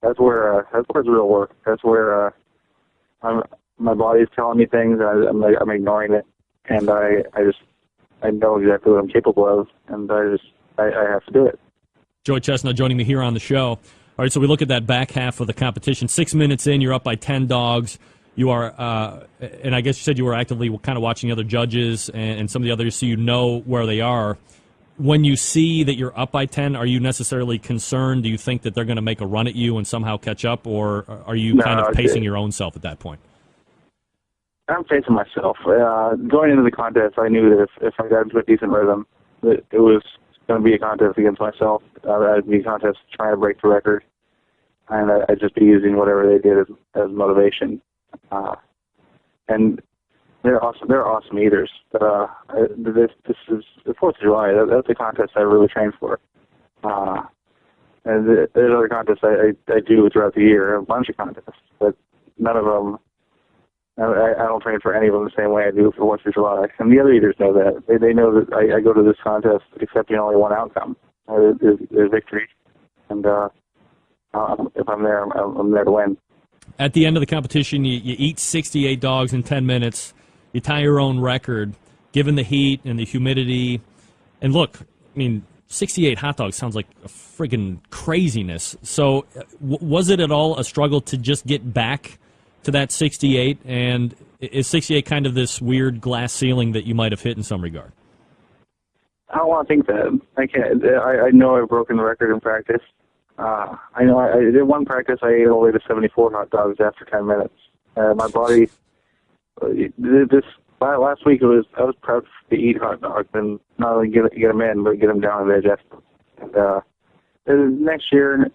that's where it's real work. That's where my body's telling me things, and I'm ignoring it, and I know exactly what I'm capable of, and I have to do it. Joey Chestnut joining me here on the show. All right, so we look at that back half of the competition. 6 minutes in, you're up by 10 dogs. You are, and I guess you said you were actively kind of watching other judges and some of the others, so you know where they are. When you see that you're up by 10, are you necessarily concerned? Do you think that they're going to make a run at you and somehow catch up, or are you kind of pacing your own self at that point? I'm pacing myself. Going into the contest, I knew that if I got into a decent rhythm, that it was going to be a contest against myself. I'd be a contest trying to break the record, and I'd just be using whatever they did as motivation. And they're awesome. They're awesome eaters. This is the 4th of July. That's a contest I really train for. And there's other contests I do throughout the year, a bunch of contests, but none of them. I don't train for any of them the same way I do for 4th of July. And the other eaters know that. They know that I go to this contest accepting only one outcome. There's victory. And if I'm there, I'm there to win. At the end of the competition, you eat 68 dogs in 10 minutes. You tie your own record, given the heat and the humidity. And look, I mean, 68 hot dogs sounds like a friggin' craziness. So was it at all a struggle to just get back to that 68, and is 68 kind of this weird glass ceiling that you might have hit in some regard? I don't want to think that. I can't. I know I've broken the record in practice. I know I did one practice. I ate all the way to 74 hot dogs after 10 minutes. My body. Last week I was proud to eat hot dogs and not only get them in, but get them down and digest them. And next year,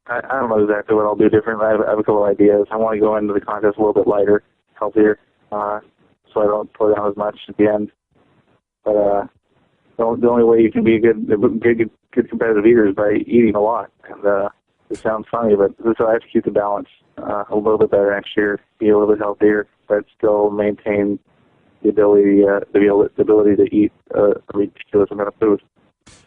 I don't know exactly what I'll do different. I have a couple of ideas. I want to go into the contest a little bit lighter, healthier, so I don't pull down as much at the end. But the only way you can be a good competitive eater is by eating a lot. And it sounds funny, but so I have to keep the balance a little bit better next year, be a little bit healthier, but still maintain the ability to eat a ridiculous amount of food.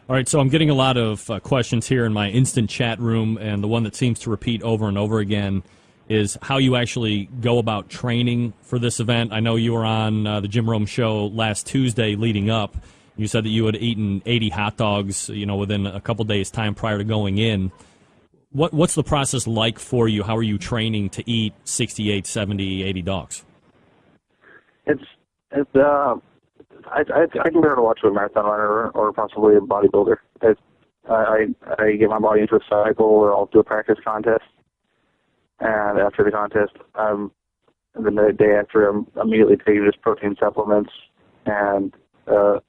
All right, so I'm getting a lot of questions here in my instant chat room, and the one that seems to repeat over and over again is how you actually go about training for this event. I know you were on the Jim Rome show last Tuesday leading up. You said that you had eaten 80 hot dogs, within a couple days' time prior to going in. What's the process like for you? How are you training to eat 68, 70, 80 dogs? I compare it to watch a marathon runner or possibly a bodybuilder. I get my body into a cycle where I'll do a practice contest, and after the contest, I'm and then the day after, I'm immediately taking just protein supplements, and I'm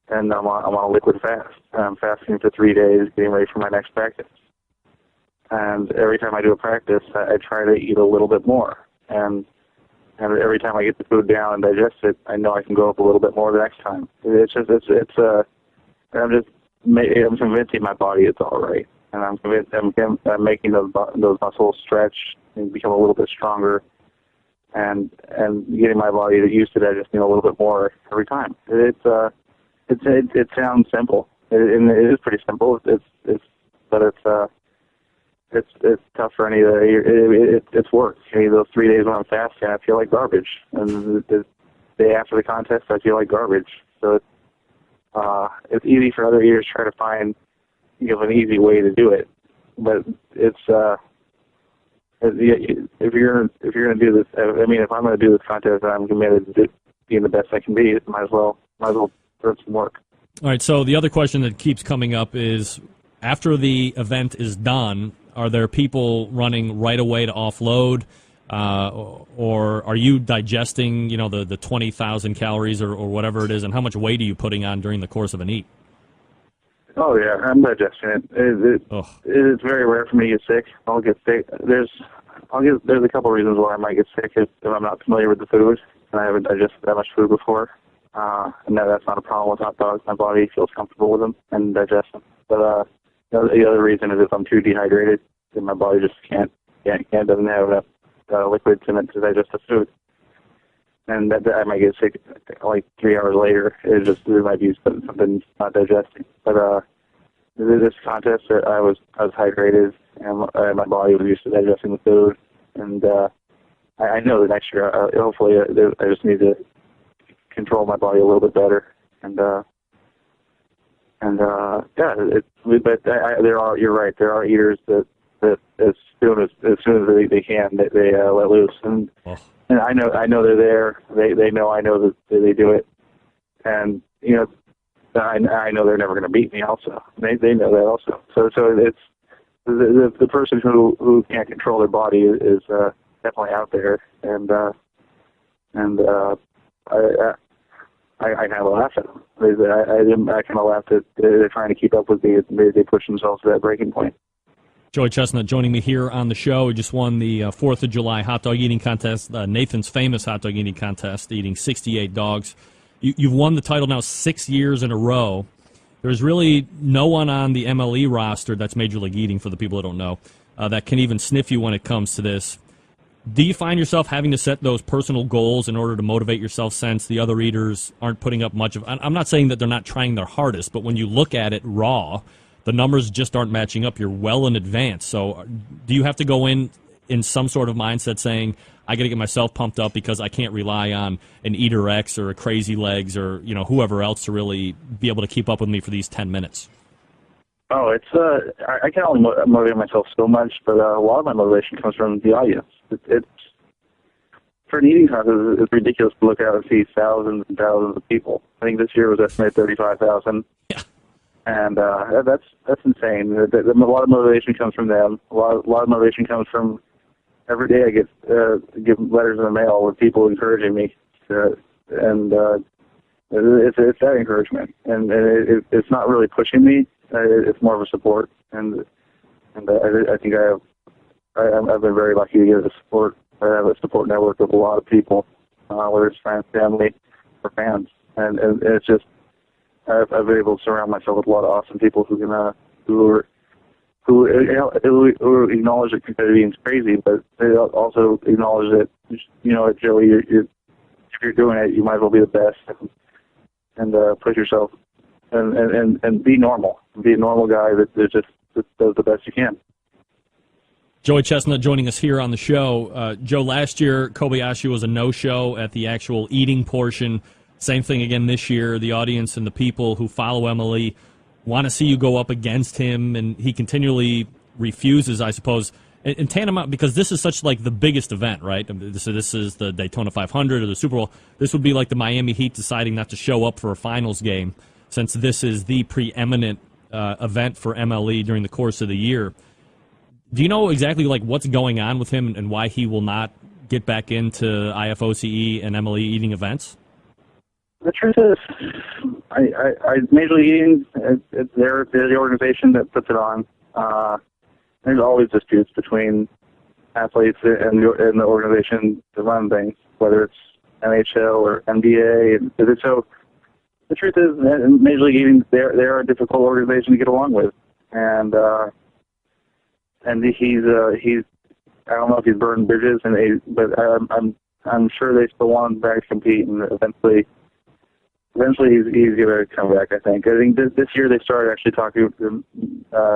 on a liquid fast. And I'm fasting for 3 days, getting ready for my next practice. And every time I do a practice, I try to eat a little bit more. And every time I get the food down and digest it, I know I can go up a little bit more the next time. I'm convincing my body it's all right, and I'm convinced I'm making those muscles stretch and become a little bit stronger, and getting my body used to digesting a little bit more every time. It sounds simple, and it is pretty simple. It's tough for any of it's work. Those 3 days when I'm fasting, I feel like garbage, and the day after the contest, I feel like garbage. So it's easy for other eaters to try to find an easy way to do it, but it's if you're gonna do this, if I'm gonna do this contest, I'm committed to being the best I can be. Might as well put some work. All right. So the other question that keeps coming up is, after the event is done, are there people running right away to offload, or are you digesting, the 20,000 calories or whatever it is, and how much weight are you putting on during the course of an eat? Oh yeah, I'm digesting it. It's very rare for me to get sick. I'll get sick. There's a couple of reasons why I might get sick if I'm not familiar with the food and I haven't digested that much food before. And that's not a problem with hot dogs. My body feels comfortable with them and digests them. But the other reason is if I'm too dehydrated, then my body just doesn't have enough liquids in it to digest the food. And that I might get sick like 3 hours later. There might be something not digesting. But this contest, I was hydrated, and my body was used to digesting the food. And I know that next year, hopefully, I just need to control my body a little bit better. You're right. There are eaters that as soon as they can, they let loose. And I know they're there. They know I know that they do it, and I know they're never going to beat me. Also, they know that also. So it's the person who can't control their body is definitely out there, and I kind of laugh at them. I kind of laugh at they're trying to keep up with me. They push themselves to that breaking point. Joey Chestnut joining me here on the show. We just won the 4th of July hot dog eating contest, Nathan's famous hot dog eating contest, eating 68 dogs. You've won the title now 6 years in a row. There's really no one on the MLE roster, that's Major League Eating for the people that don't know, that can even sniff you when it comes to this. Do you find yourself having to set those personal goals in order to motivate yourself, since the other eaters aren't putting up much of... I'm not saying that they're not trying their hardest, but when you look at it raw, the numbers just aren't matching up. You're well in advance. So do you have to go in some sort of mindset saying, I got to get myself pumped up because I can't rely on an Eater X or a Crazy Legs or whoever else to really be able to keep up with me for these 10 minutes? Oh, it's I can only motivate myself so much, but a lot of my motivation comes from the audience. It's for an eating contest, it's ridiculous to look out and see thousands and thousands of people. I think this year was estimated 35,000. Yeah. And that's insane. A lot of motivation comes from them. A lot of motivation comes from every day I get letters in the mail with people encouraging me, and it's that encouragement, and it's not really pushing me. It's more of a support, and I think I've been very lucky to get the support. I have a support network of a lot of people, whether it's friends, family, or fans, and it's just I've been able to surround myself with a lot of awesome people who acknowledge that competitive eating is crazy, but they also acknowledge that Joey, if you're doing it, you might as well be the best, and push yourself, and be normal. Be a normal guy that just does the best you can. Joey Chestnut joining us here on the show. Joe, last year, Kobayashi was a no-show at the actual eating portion. Same thing again this year. The audience and the people who follow Emily want to see you go up against him, and he continually refuses, I suppose. And tantamount, because this is such like the biggest event, right? This is the Daytona 500 or the Super Bowl. This would be like the Miami Heat deciding not to show up for a finals game, since this is the preeminent event for MLE during the course of the year. Do you know exactly like what's going on with him and why he will not get back into IFOCE and MLE eating events? The truth is, Major League Eating, they're the organization that puts it on. There's always disputes between athletes and the organization that run things, whether it's NHL or NBA. And so the truth is, Major League Eating, they're a difficult organization to get along with, and he's I don't know if he's burned bridges, but I'm sure they still want him back to compete, and eventually he's going to come back. I think this year they started actually talking.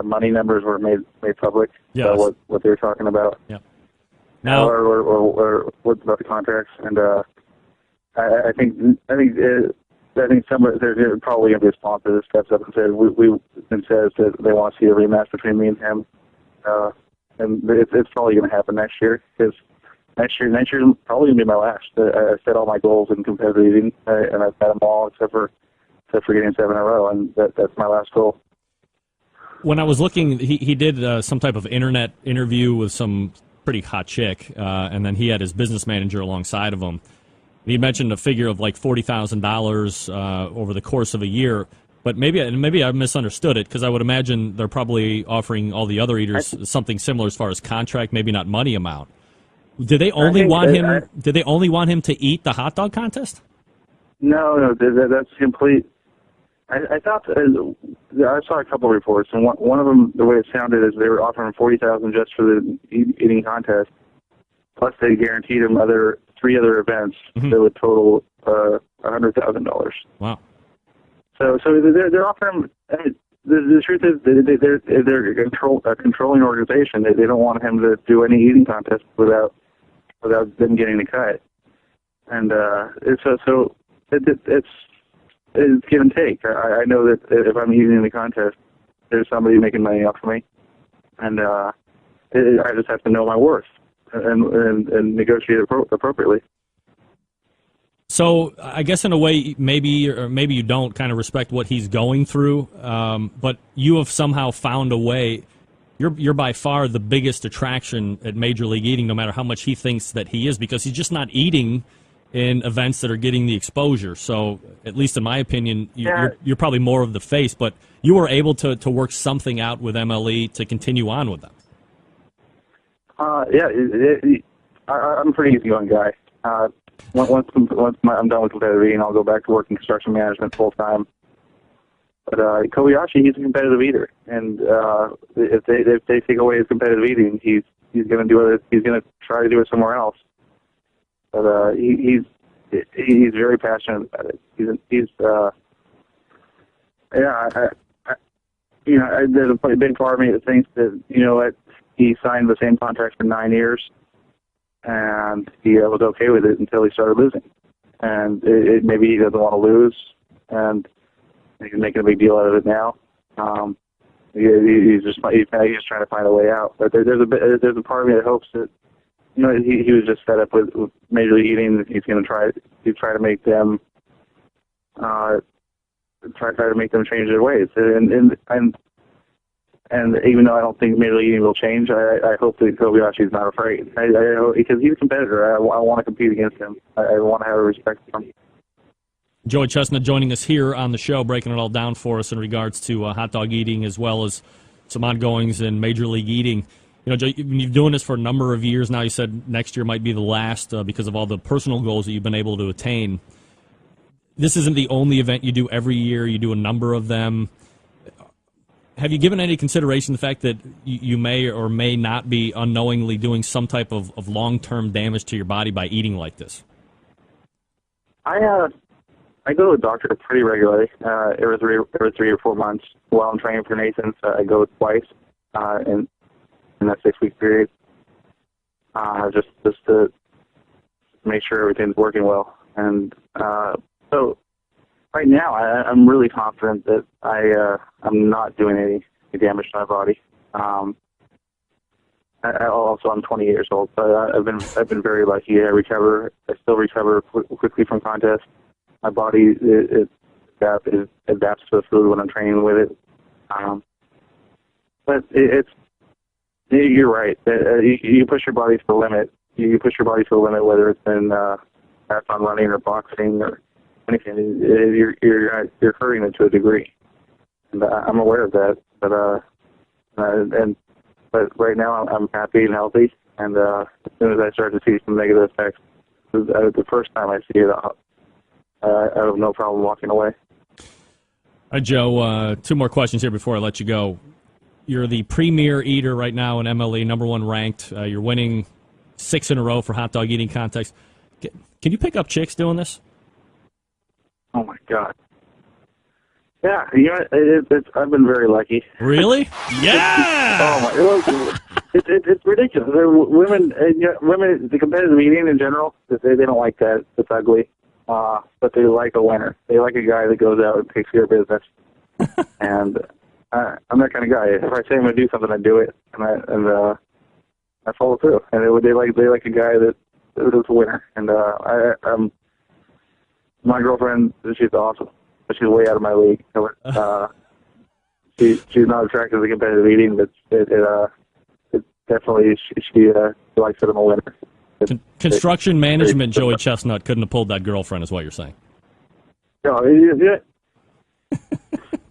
Money numbers were made public. Yes. What they were talking about. Yeah. Now, or what about the contracts? And I think there's probably going to be a sponsor that steps up and says that they want to see a rematch between me and him. And it's probably going to happen next year, because next year is probably going to be my last. I set all my goals in competitive eating, and I've met them all except for getting 7 in a row, and that's my last goal. When I was looking, he did some type of internet interview with some pretty hot chick, and then he had his business manager alongside of him. He mentioned a figure of like $40,000 over the course of a year. But maybe I misunderstood it, because I would imagine they're probably offering all the other eaters something similar as far as contract, maybe not money amount. Did they only want him? Did they only want him to eat the hot dog contest? No, that's complete. I thought I saw a couple of reports, and one of them, the way it sounded, is they were offering $40,000 just for the eating contest, plus they guaranteed him 3 other events that would total $100,000. Wow. So they're offering. I mean, the truth is they're a controlling organization. They don't want him to do any eating contest without them getting the cut. And it's give and take. I know that if I'm eating in the contest, there's somebody making money off of me, and I just have to know my worth and negotiate appropriately. So I guess in a way, maybe you don't kind of respect what he's going through, but you have somehow found a way. You're by far the biggest attraction at Major League Eating, no matter how much he thinks that he is, because he's just not eating in events that are getting the exposure. So at least in my opinion, you're probably more of the face, but you were able to work something out with MLE to continue on with them. I'm a pretty easygoing guy. Once I'm done with competitive eating, I'll go back to working construction management full time. But Kobayashi, he's a competitive eater, and if they take away his competitive eating, he's going to do it. He's going to try to do it somewhere else. But he's very passionate about it. There's a big part of me that thinks that he signed the same contract for 9 years. And he was okay with it until he started losing. And maybe he doesn't want to lose, and he's making a big deal out of it now. He's just trying to find a way out. But there's a part of me that hopes that he was just fed up with Major League Eating. He's going to try to make them try to make them change their ways. And even though I don't think Major League Eating will change, I hope that Kobayashi is not afraid. Because he's a competitor. I want to compete against him. I want to have a respect for him. Joey Chestnut joining us here on the show, breaking it all down for us in regards to hot dog eating as well as some ongoings in Major League Eating. Joe, you've been doing this for a number of years now. You said next year might be the last because of all the personal goals that you've been able to attain. This isn't the only event you do every year. You do a number of them. Have you given any consideration the fact that you may or may not be unknowingly doing some type of long-term damage to your body by eating like this? I go to the doctor pretty regularly, every 3 or 4 months. While I'm training for Nathan's, I go twice in that 6-week period, just to make sure everything's working well. And so right now, I'm really confident that I'm not doing any damage to my body. I'm 20 years old, but I've been very lucky. I still recover quickly from contests. My body adapts to the food when I'm training with it. But you're right. You push your body to the limit, you push your body to the limit, whether it's in marathon running or boxing or anything. You're hurting it to a degree, and I'm aware of that. But right now I'm happy and healthy, and as soon as I start to see some negative effects, the first time I see it, I have no problem walking away. All right, Joe, 2 more questions here before I let you go. You're the premier eater right now in MLE, number 1 ranked. You're winning 6 in a row for hot dog eating contests. Can you pick up chicks doing this? Oh, my God. Yeah, I've been very lucky. Really? Yeah! It's ridiculous. Women, the competitive eating in general, they don't like that. It's ugly. But they like a winner. They like a guy that goes out and takes care of business. And I'm that kind of guy. If I say I'm going to do something, I do it, and I follow through. And they like a guy that is a winner. And my girlfriend, she's awesome, but she's way out of my league. She's not attracted to competitive eating, but it definitely she likes that I'm a winner. Construction management, Joey Chestnut couldn't have pulled that girlfriend, is what you're saying. No, yeah.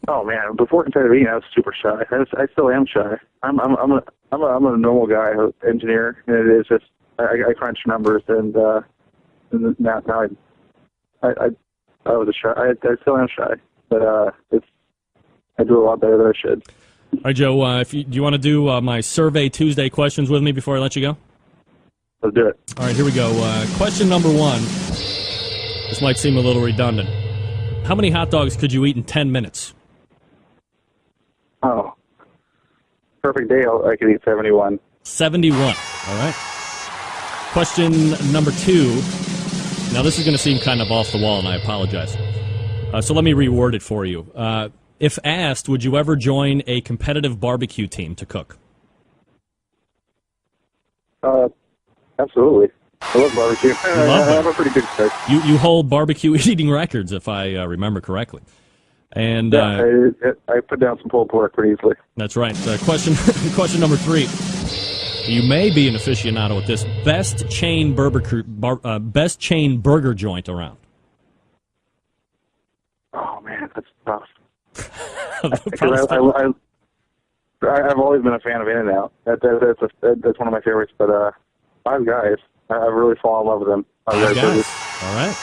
Oh man, before competitive eating, I was super shy. I still am shy. I'm a normal guy, engineer, and it's just I crunch numbers, and now I was a shy. I still am shy, but I do a lot better than I should. All right, Joe. Do you want to do my Survey Tuesday questions with me before I let you go? Let's do it. All right, here we go. Question number 1. This might seem a little redundant. How many hot dogs could you eat in 10 minutes? Oh, perfect day. I could eat 71. 71. All right. Question number 2. Now, this is going to seem kind of off the wall, and I apologize. So let me reword it for you. If asked, would you ever join a competitive barbecue team to cook? Absolutely. I love barbecue. I have a pretty good start. You hold barbecue eating records, if I remember correctly. And I put down some pulled pork pretty easily. That's right. Question number 3. You may be an aficionado at this. Best chain burger joint around. Oh man, that's tough. I've always been a fan of In-N-Out. That's one of my favorites. But Five Guys, I've really fallen in love with them. Five Guys. All right.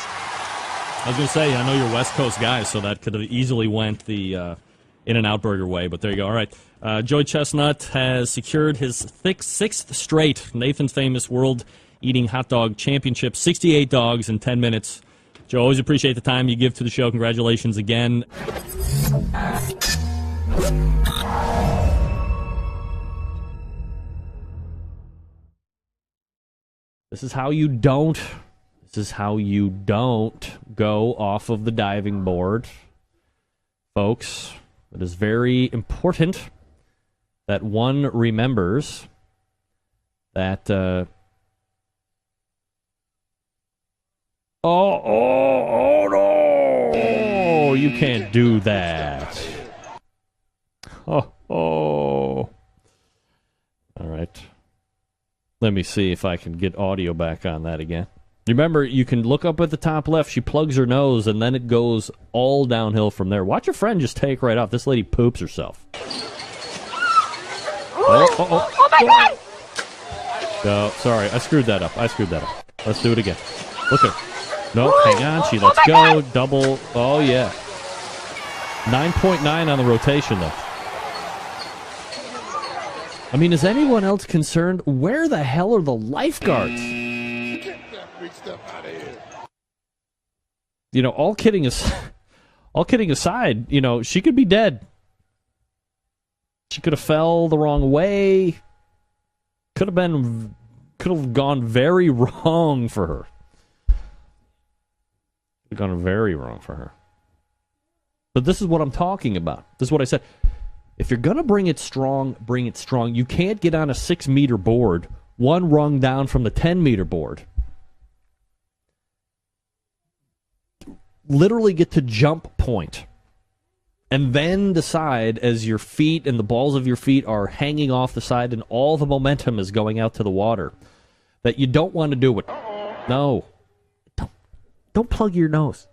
I was going to say, I know you're West Coast guys, so that could have easily went the In-N-Out burger way, but there you go. All right. Joey Chestnut has secured his 6th straight Nathan's Famous World Eating Hot Dog Championship, 68 dogs in 10 minutes. Joe, always appreciate the time you give to the show. Congratulations again. This is how you don't go off of the diving board, folks. It is very important that one remembers that oh no, you can't do that. Oh. All right. Let me see if I can get audio back on that again. Remember, you can look up at the top left. She plugs her nose, and then it goes all downhill from there. Watch your friend just take right off. This lady poops herself. Oh my God! No, sorry. I screwed that up. Let's do it again. Look at her. No, hang on. She lets go. God. Double. Oh, yeah. 9.9 on the rotation, though. I mean, is anyone else concerned? Where the hell are the lifeguards? Get that big stuff out of here. You know, all kidding aside, you know, she could be dead. She could have fell the wrong way. Could have gone very wrong for her. But this is what I'm talking about. This is what I said. If you're going to bring it strong, bring it strong. You can't get on a 6-meter board, one rung down from the 10-meter board. Literally get to jump point. And then decide as your feet and the balls of your feet are hanging off the side and all the momentum is going out to the water, that you don't want to do it. No. Don't plug your nose.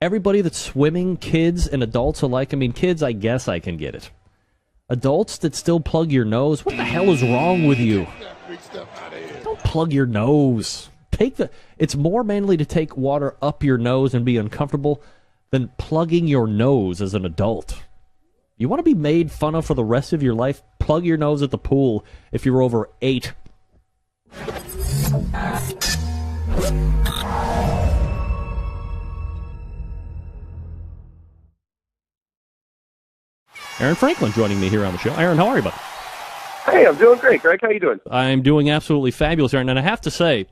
Everybody that's swimming, kids and adults alike, I mean, kids, I guess I can get it. Adults that still plug your nose, what the hell is wrong with you? Don't plug your nose. It's more manly to take water up your nose and be uncomfortable than plugging your nose as an adult. You want to be made fun of for the rest of your life? Plug your nose at the pool if you're over 8. Aaron Franklin joining me here on the show. Aaron, how are you, bud? Hey, I'm doing great, Greg. How you doing? I'm doing absolutely fabulous, Aaron. And I have to say,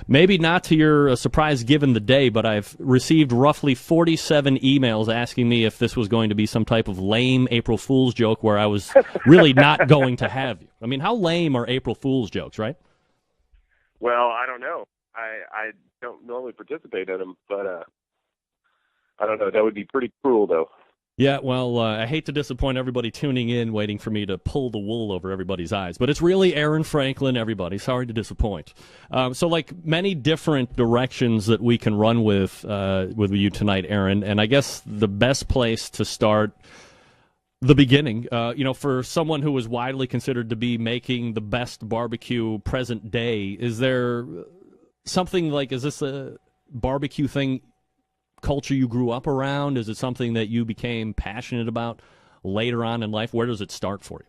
maybe not to your surprise given the day, but I've received roughly 47 emails asking me if this was going to be some type of lame April Fool's joke where I was really not going to have you. I mean, how lame are April Fool's jokes, right? Well, I don't know. I don't normally participate in them, but I don't know. That would be pretty cruel, though. Yeah, well, I hate to disappoint everybody tuning in, waiting for me to pull the wool over everybody's eyes. But it's really Aaron Franklin, everybody. Sorry to disappoint. So, like many different directions that we can run with you tonight, Aaron, and I guess the best place to start, the beginning, for someone who is widely considered to be making the best barbecue present day, is there something like, is this a barbecue thing culture you grew up around? Is it something that you became passionate about later on in life? Where does it start for you?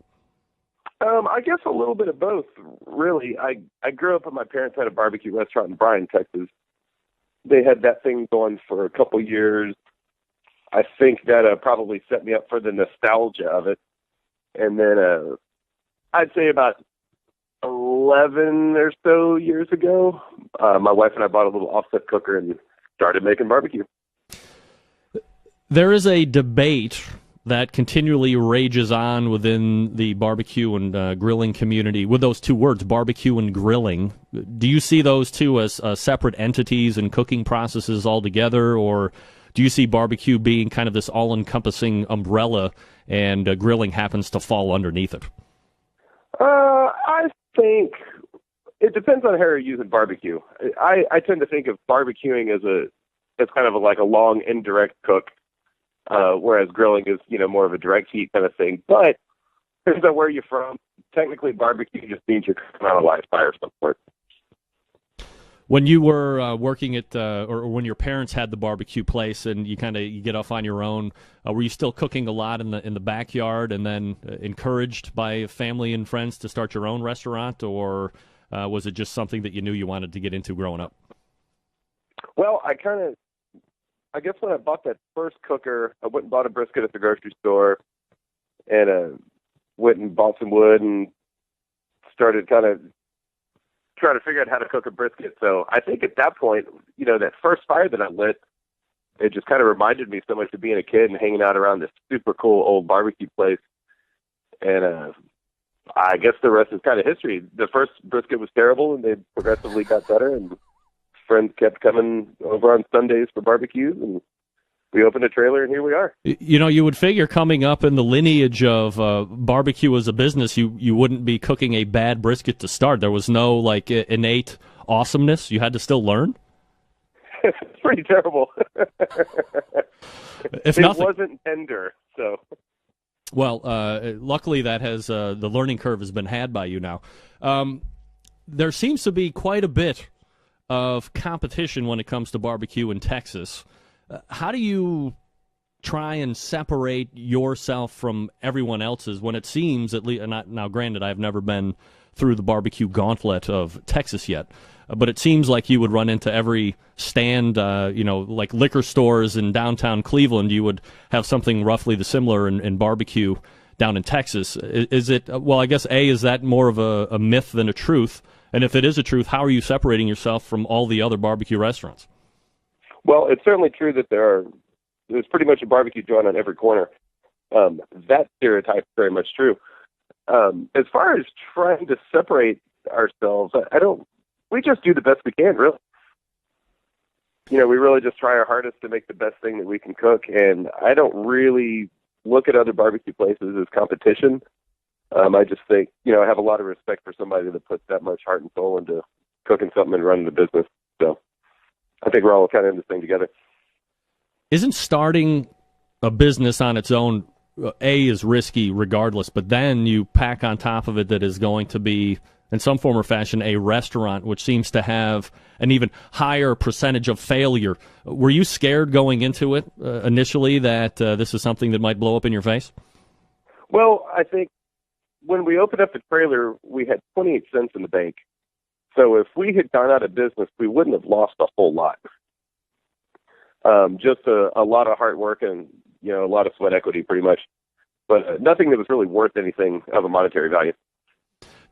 I guess a little bit of both, really. I grew up and my parents had a barbecue restaurant in Bryan, Texas. They had that thing going for a couple years. I think that probably set me up for the nostalgia of it. And then I'd say about 11 or so years ago, my wife and I bought a little offset cooker and started making barbecue. There is a debate that continually rages on within the barbecue and grilling community with those two words, barbecue and grilling. Do you see those two as separate entities and cooking processes altogether, or do you see barbecue being kind of this all-encompassing umbrella and grilling happens to fall underneath it? I think it depends on how you're using barbecue. I tend to think of barbecuing as kind of like a long indirect cook. Whereas grilling is, more of a direct heat kind of thing. But depends on where you're from. Technically, barbecue just means you're cooking on a live fire of some sort. When you were working at, or when your parents had the barbecue place, and you get off on your own, were you still cooking a lot in the backyard, and then encouraged by family and friends to start your own restaurant, or was it just something that you knew you wanted to get into growing up? Well, I guess when I bought that first cooker, I went and bought a brisket at the grocery store and went and bought some wood and started kind of trying to figure out how to cook a brisket. So I think at that point, that first fire that I lit, it just kind of reminded me so much of being a kid and hanging out around this super cool old barbecue place. And I guess the rest is kind of history. The first brisket was terrible, and they progressively got better, and friends kept coming over on Sundays for barbecues, and we opened a trailer, and here we are. You would figure coming up in the lineage of barbecue as a business, you wouldn't be cooking a bad brisket to start. There was no innate awesomeness. You had to still learn. It's pretty terrible. It wasn't tender, so. Well, luckily that has the learning curve has been had by you now. There seems to be quite a bit of competition when it comes to barbecue in Texas. How do you try and separate yourself from everyone else's when it seems, at least, now granted, I've never been through the barbecue gauntlet of Texas yet, but it seems like you would run into every stand, like liquor stores in downtown Cleveland, you would have something roughly the similar in barbecue down in Texas. Is it, well, I guess, is that more of a myth than a truth? And if it is a truth, how are you separating yourself from all the other barbecue restaurants? Well, it's certainly true that there's pretty much a barbecue joint on every corner. That stereotype is very much true. As far as trying to separate ourselves, we just do the best we can, really. We really just try our hardest to make the best thing that we can cook, and I don't really look at other barbecue places as competition. I just think, I have a lot of respect for somebody that puts that much heart and soul into cooking something and running the business. So I think we're all kind of in this thing together. Isn't starting a business on its own, is risky regardless, but then you pack on top of it that is going to be, in some form or fashion, a restaurant, which seems to have an even higher percentage of failure. Were you scared going into it initially that this is something that might blow up in your face? Well, I think when we opened up the trailer, we had 28 cents in the bank. So if we had gone out of business, we wouldn't have lost a whole lot. Just a lot of hard work and, a lot of sweat equity pretty much. But nothing that was really worth anything of a monetary value.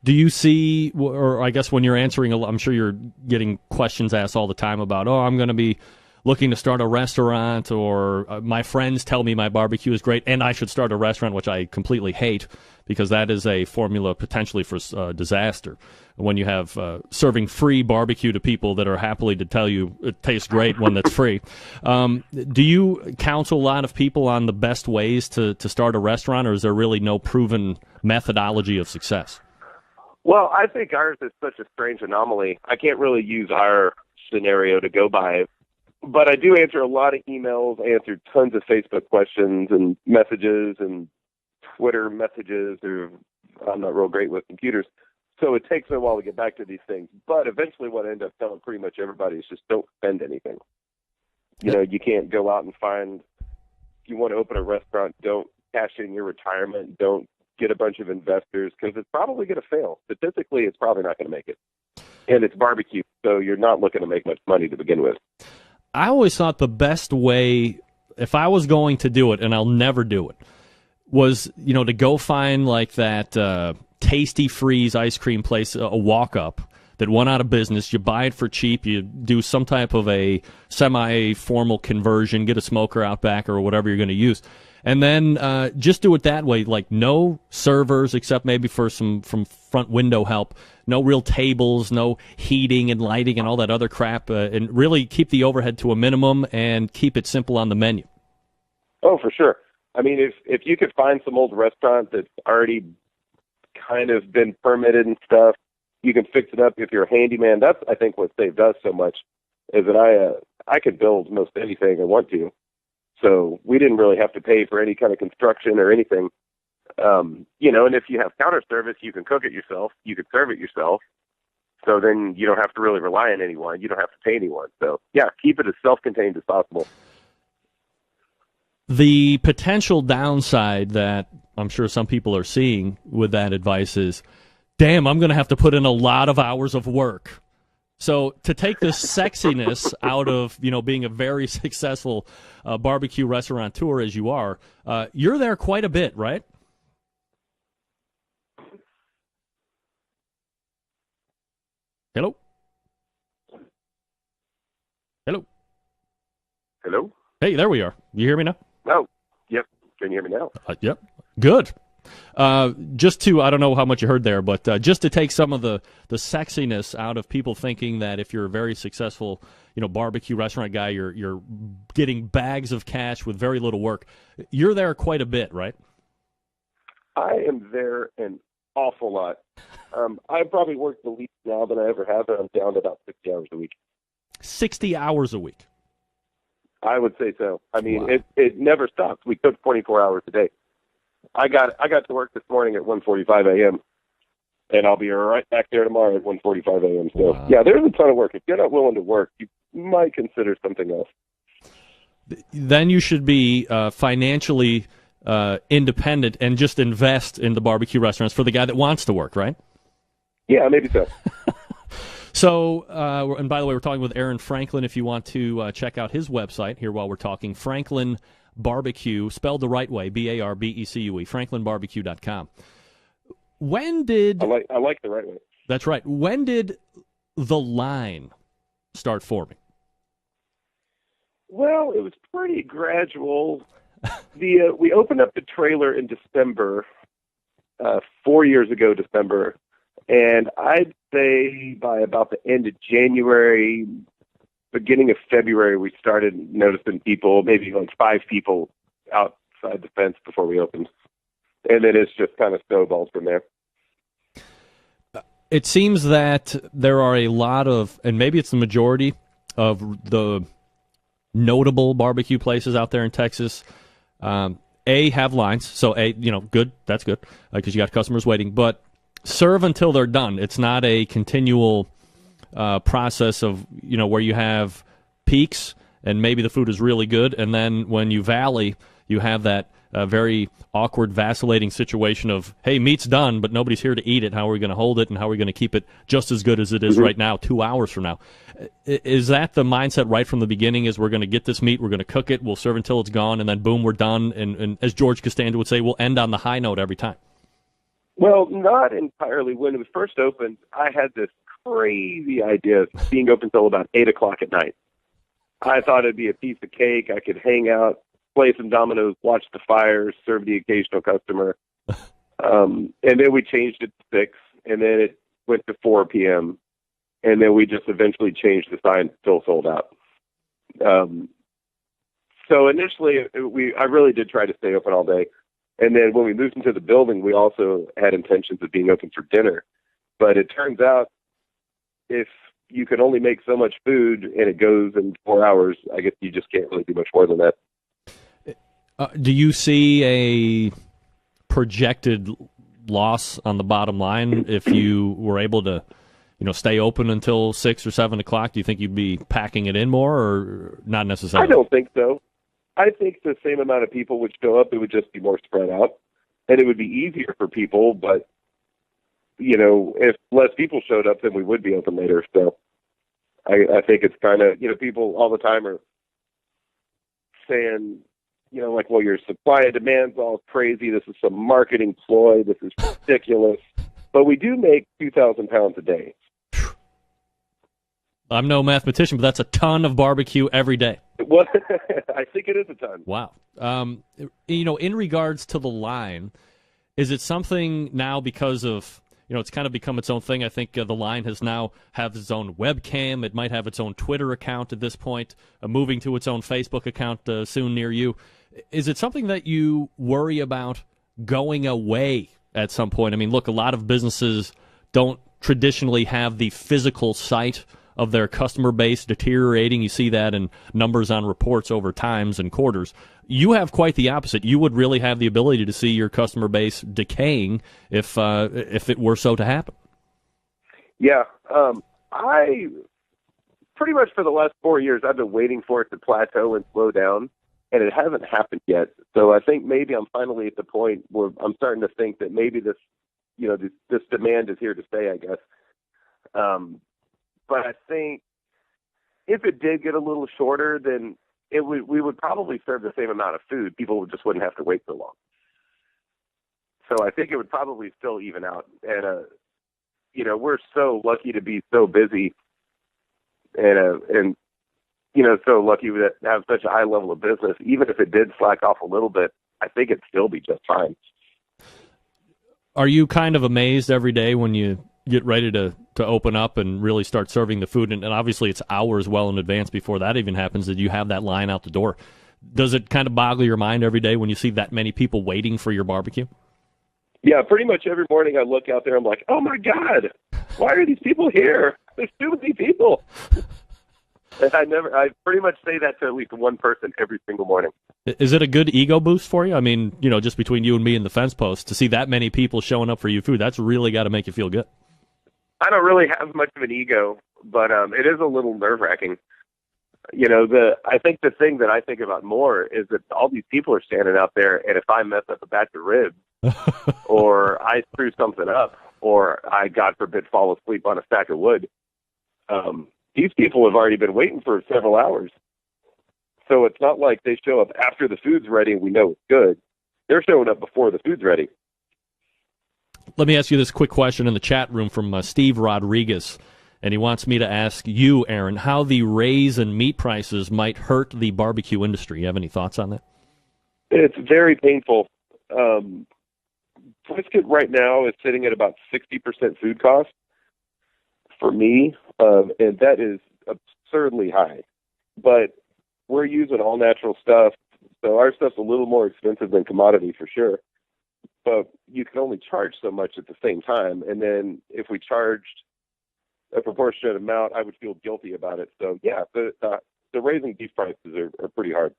Do you see, or I guess when you're answering, I'm sure you're getting questions asked all the time about, I'm going to be looking to start a restaurant, or my friends tell me my barbecue is great and I should start a restaurant, which I completely hate because that is a formula potentially for disaster. When you have serving free barbecue to people that are happily to tell you it tastes great when it's free. Do you counsel a lot of people on the best ways to start a restaurant, or is there really no proven methodology of success? Well, I think ours is such a strange anomaly. I can't really use our scenario to go by, but I do answer a lot of emails, answer tons of Facebook questions and messages and Twitter messages. I'm not real great with computers, so it takes me a while to get back to these things. But eventually what I end up telling pretty much everybody is just don't spend anything. You can't go out and find, if you want to open a restaurant, don't cash in your retirement, don't get a bunch of investors, because it's probably going to fail. Statistically, it's probably not going to make it. And it's barbecue, so you're not looking to make much money to begin with. I always thought the best way, if I was going to do it, and I'll never do it, was, to go find like that Tasty Freeze ice cream place, a walk-up that went out of business. You buy it for cheap. You do some type of a semi-formal conversion, get a smoker out back or whatever you're going to use. And then just do it that way, like no servers except maybe for some from front window help, no real tables, no heating and lighting and all that other crap, and really keep the overhead to a minimum and keep it simple on the menu. Oh, for sure. I mean, if you could find some old restaurant that's already kind of been permitted and stuff, you can fix it up if you're a handyman. That's, I think, what saved us so much, is that I could build most anything I want to. So we didn't really have to pay for any kind of construction or anything. And if you have counter service, you can cook it yourself. You can serve it yourself. So then you don't have to really rely on anyone. You don't have to pay anyone. So, yeah, keep it as self-contained as possible. The potential downside that I'm sure some people are seeing with that advice is, damn, I'm going to have to put in a lot of hours of work. So to take the sexiness out of, being a very successful barbecue restaurateur as you are, you're there quite a bit, right? Hello? Hello? Hello? Hey, there we are. You hear me now? Oh, yep. Can you hear me now? Yep. Good. Just to, I don't know how much you heard there, but just to take some of the sexiness out of people thinking that if you're a very successful, barbecue restaurant guy, you're getting bags of cash with very little work. You're there quite a bit, right? I am there an awful lot. I probably work the least now than I ever have, and I'm down to about 60 hours a week. 60 hours a week? I would say so. I mean, wow. It never stops. We cook 24 hours a day. I got to work this morning at 1:45 a.m., and I'll be right back there tomorrow at 1:45 a.m. So, wow. Yeah, there's a ton of work. If you're not willing to work, you might consider something else. Then you should be financially independent and just invest in the barbecue restaurants for the guy that wants to work, right? Yeah, maybe so. So, and by the way, we're talking with Aaron Franklin. If you want to check out his website here while we're talking, Franklin Barbecue, spelled the right way, BARBECUE, franklinbarbecue.com. When did... I like the right way. That's right. When did the line start forming? Well, it was pretty gradual. We opened up the trailer in December, 4 years ago, December, and I'd say by about the end of January, beginning of February, we started noticing people, maybe like 5 people outside the fence before we opened. And then it's just kind of snowballed from there. It seems that there are a lot of, and maybe it's the majority of the notable barbecue places out there in Texas, have lines. So, good. That's good because you got customers waiting. But serve until they're done. It's not a continual process of, where you have peaks and maybe the food is really good. And then when you valley, you have that very awkward, vacillating situation of, hey, meat's done, but nobody's here to eat it. How are we going to hold it, and how are we going to keep it just as good as it is right now, 2 hours from now? Is that the mindset right from the beginning, is we're going to get this meat, we're going to cook it, we'll serve until it's gone, and then boom, we're done? And as George Costanza would say, we'll end on the high note every time. Well, not entirely. When it was first opened, I had this crazy idea of being open until about 8 o'clock at night. I thought it'd be a piece of cake. I could hang out, play some dominoes, watch the fires, serve the occasional customer. And then we changed it to 6, and then it went to 4 p.m., and then we just eventually changed the sign, still sold out. So initially, I really did try to stay open all day. And then when we moved into the building, we also had intentions of being open for dinner. But it turns out if you can only make so much food and it goes in 4 hours, I guess you just can't really do much more than that. Do you see a projected loss on the bottom line if you were able to, stay open until 6 or 7 o'clock? Do you think you'd be packing it in more, or not necessarily? I don't think so. I think the same amount of people would show up. It would just be more spread out, and it would be easier for people. But, if less people showed up, then we would be open later. So I think it's kind of, people all the time are saying, well, your supply and demand's all crazy. This is some marketing ploy. This is ridiculous. But we do make 2,000 pounds a day. I'm no mathematician, but that's a ton of barbecue every day. Well, I think it is a ton. Wow. In regards to the line, is it something now because of, it's kind of become its own thing? I think the line has now have its own webcam. It might have its own Twitter account at this point, moving to its own Facebook account soon near you. Is it something that you worry about going away at some point? I mean, look, a lot of businesses don't traditionally have the physical sight of their customer base deteriorating. You see that in numbers on reports over times and quarters. You have quite the opposite. You would really have the ability to see your customer base decaying if it were so to happen. Yeah. I pretty much for the last 4 years, I've been waiting for it to plateau and slow down, and it hasn't happened yet. So I think maybe I'm finally at the point where I'm starting to think that maybe this demand is here to stay, I guess. But I think if it did get a little shorter, then we would probably serve the same amount of food. People just wouldn't have to wait so long. So I think it would probably still even out. And, we're so lucky to be so busy and so lucky to have such a high level of business. Even if it did slack off a little bit, I think it'd still be just fine. Are you kind of amazed every day when you get ready to open up and really start serving the food? And obviously it's hours well in advance before that even happens that you have that line out the door. Does it kind of boggle your mind every day when you see that many people waiting for your barbecue? Yeah, pretty much every morning I look out there, I'm like, oh my God, why are these people here? There's too many people. And I pretty much say that to at least one person every single morning. Is it a good ego boost for you? I mean, just between you and me and the fence post, to see that many people showing up for your food, that's really got to make you feel good. I don't really have much of an ego, but it is a little nerve-wracking. I think the thing that I think about more is that all these people are standing out there, and if I mess up a batch of ribs, or I screw something up, or I, God forbid, fall asleep on a stack of wood, these people have already been waiting for several hours. So it's not like they show up after the food's ready and we know it's good. They're showing up before the food's ready. Let me ask you this quick question in the chat room from Steve Rodriguez, and he wants me to ask you, Aaron, how the raise in meat prices might hurt the barbecue industry. You have any thoughts on that? It's very painful. Brisket right now is sitting at about 60% food cost for me, and that is absurdly high. But we're using all natural stuff, so our stuff's a little more expensive than commodity for sure. but you can only charge so much at the same time. And then if we charged a proportionate amount, I would feel guilty about it. So yeah, the raising beef prices are pretty hard.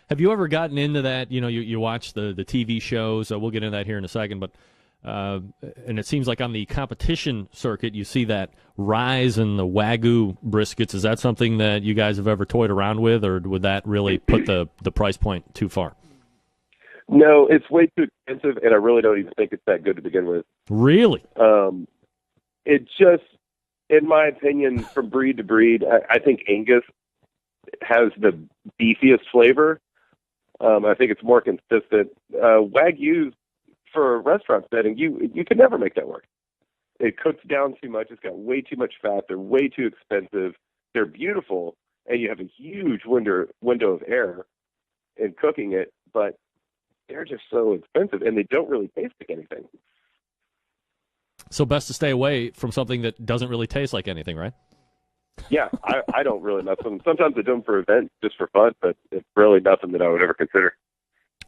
Have you ever gotten into that? You watch the TV shows. We'll get into that here in a second, but and it seems like on the competition circuit, you see that rise in the Wagyu briskets. Is that something that you guys have ever toyed around with, or would that really put the price point too far? No, it's way too expensive, and I really don't even think it's that good to begin with. Really? It just, in my opinion, from breed to breed, I think Angus has the beefiest flavor. I think it's more consistent. Wagyu, for a restaurant setting, you could never make that work. It cooks down too much. It's got way too much fat. They're way too expensive. They're beautiful, and you have a huge window of air in cooking it, but they're just so expensive, and they don't really taste like anything. So best to stay away from something that doesn't really taste like anything, right? Yeah, I don't really mess with them. Sometimes I do them for events just for fun, but it's really nothing that I would ever consider.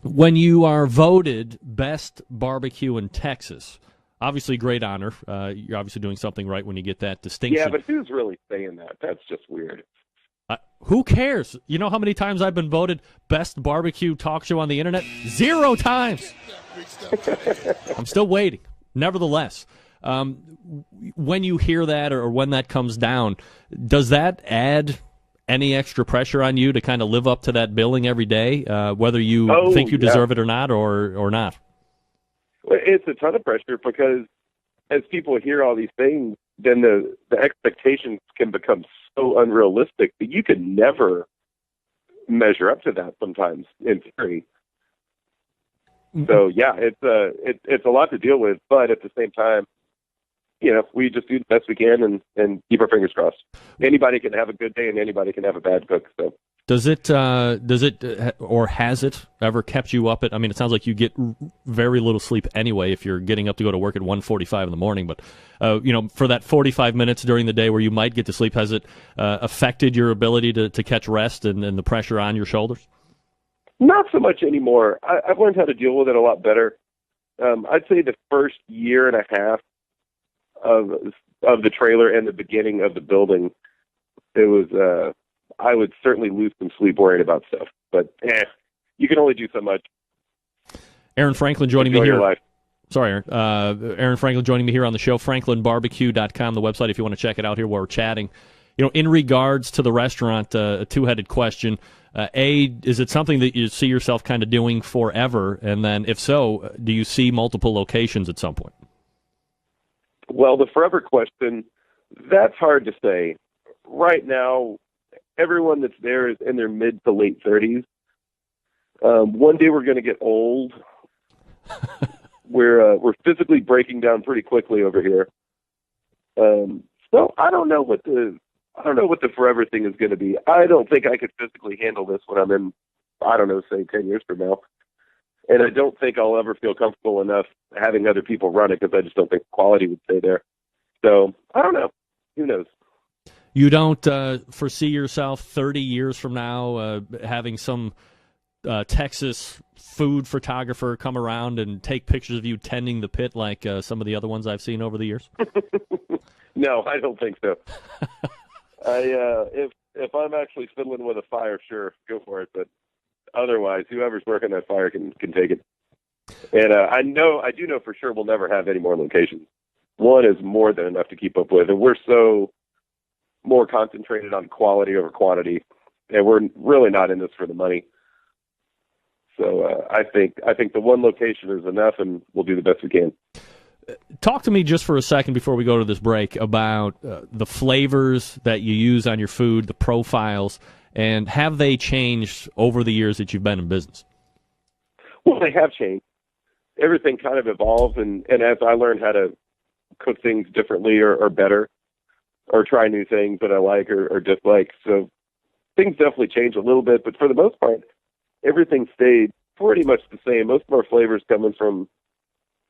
When you are voted best barbecue in Texas, obviously great honor. You're obviously doing something right when you get that distinction. Yeah, but who's really saying that? That's just weird. Who cares? You know how many times I've been voted best barbecue talk show on the internet? 0 times. I'm still waiting. Nevertheless, when you hear that or when that comes down, does that add any extra pressure on you to kind of live up to that billing every day, whether you think you deserve it or not? Well, it's a ton of pressure because as people hear all these things, then the expectations can become so unrealistic that you can never measure up to that sometimes in theory. So yeah, it's a lot to deal with, but at the same time, we just do the best we can and keep our fingers crossed. Anybody can have a good day and anybody can have a bad cook. So does it or has it ever kept you up at? I mean, it sounds like you get very little sleep anyway if you're getting up to go to work at 1:45 in the morning. But for that 45 minutes during the day where you might get to sleep, has it affected your ability to catch rest and the pressure on your shoulders? Not so much anymore. I've learned how to deal with it a lot better. I'd say the first year and a half of the trailer and the beginning of the building, it was I would certainly lose some sleep worrying about stuff. But you can only do so much. Aaron Franklin joining me here. Life. Sorry, Aaron. Aaron Franklin joining me here on the show. FranklinBarbecue.com, the website, if you want to check it out here while we're chatting. In regards to the restaurant, a two-headed question. Is it something that you see yourself kind of doing forever? And then if so, do you see multiple locations at some point? Well, the forever question, that's hard to say. Right now, everyone that's there is in their mid to late 30s. One day we're going to get old. We're physically breaking down pretty quickly over here. So I don't know what the forever thing is going to be. I don't think I could physically handle this when I'm in, say 10 years from now. And I don't think I'll ever feel comfortable enough having other people run it because I just don't think quality would stay there. So I don't know. Who knows? You don't foresee yourself 30 years from now having some Texas food photographer come around and take pictures of you tending the pit like some of the other ones I've seen over the years? No, I don't think so. If I'm actually fiddling with a fire, sure, go for it. But otherwise, whoever's working that fire can take it. And I do know for sure we'll never have any more locations. One is more than enough to keep up with, and we're so more concentrated on quality over quantity, and we're really not in this for the money. So I think the one location is enough, and we'll do the best we can. Talk to me just for a second before we go to this break about the flavors that you use on your food, the profiles, and have they changed over the years that you've been in business? Well, they have changed. Everything kind of evolves, and as I learned how to cook things differently or better, or try new things that I like or dislike, so things definitely change a little bit, but for the most part, everything stayed pretty much the same. Most of our flavors coming from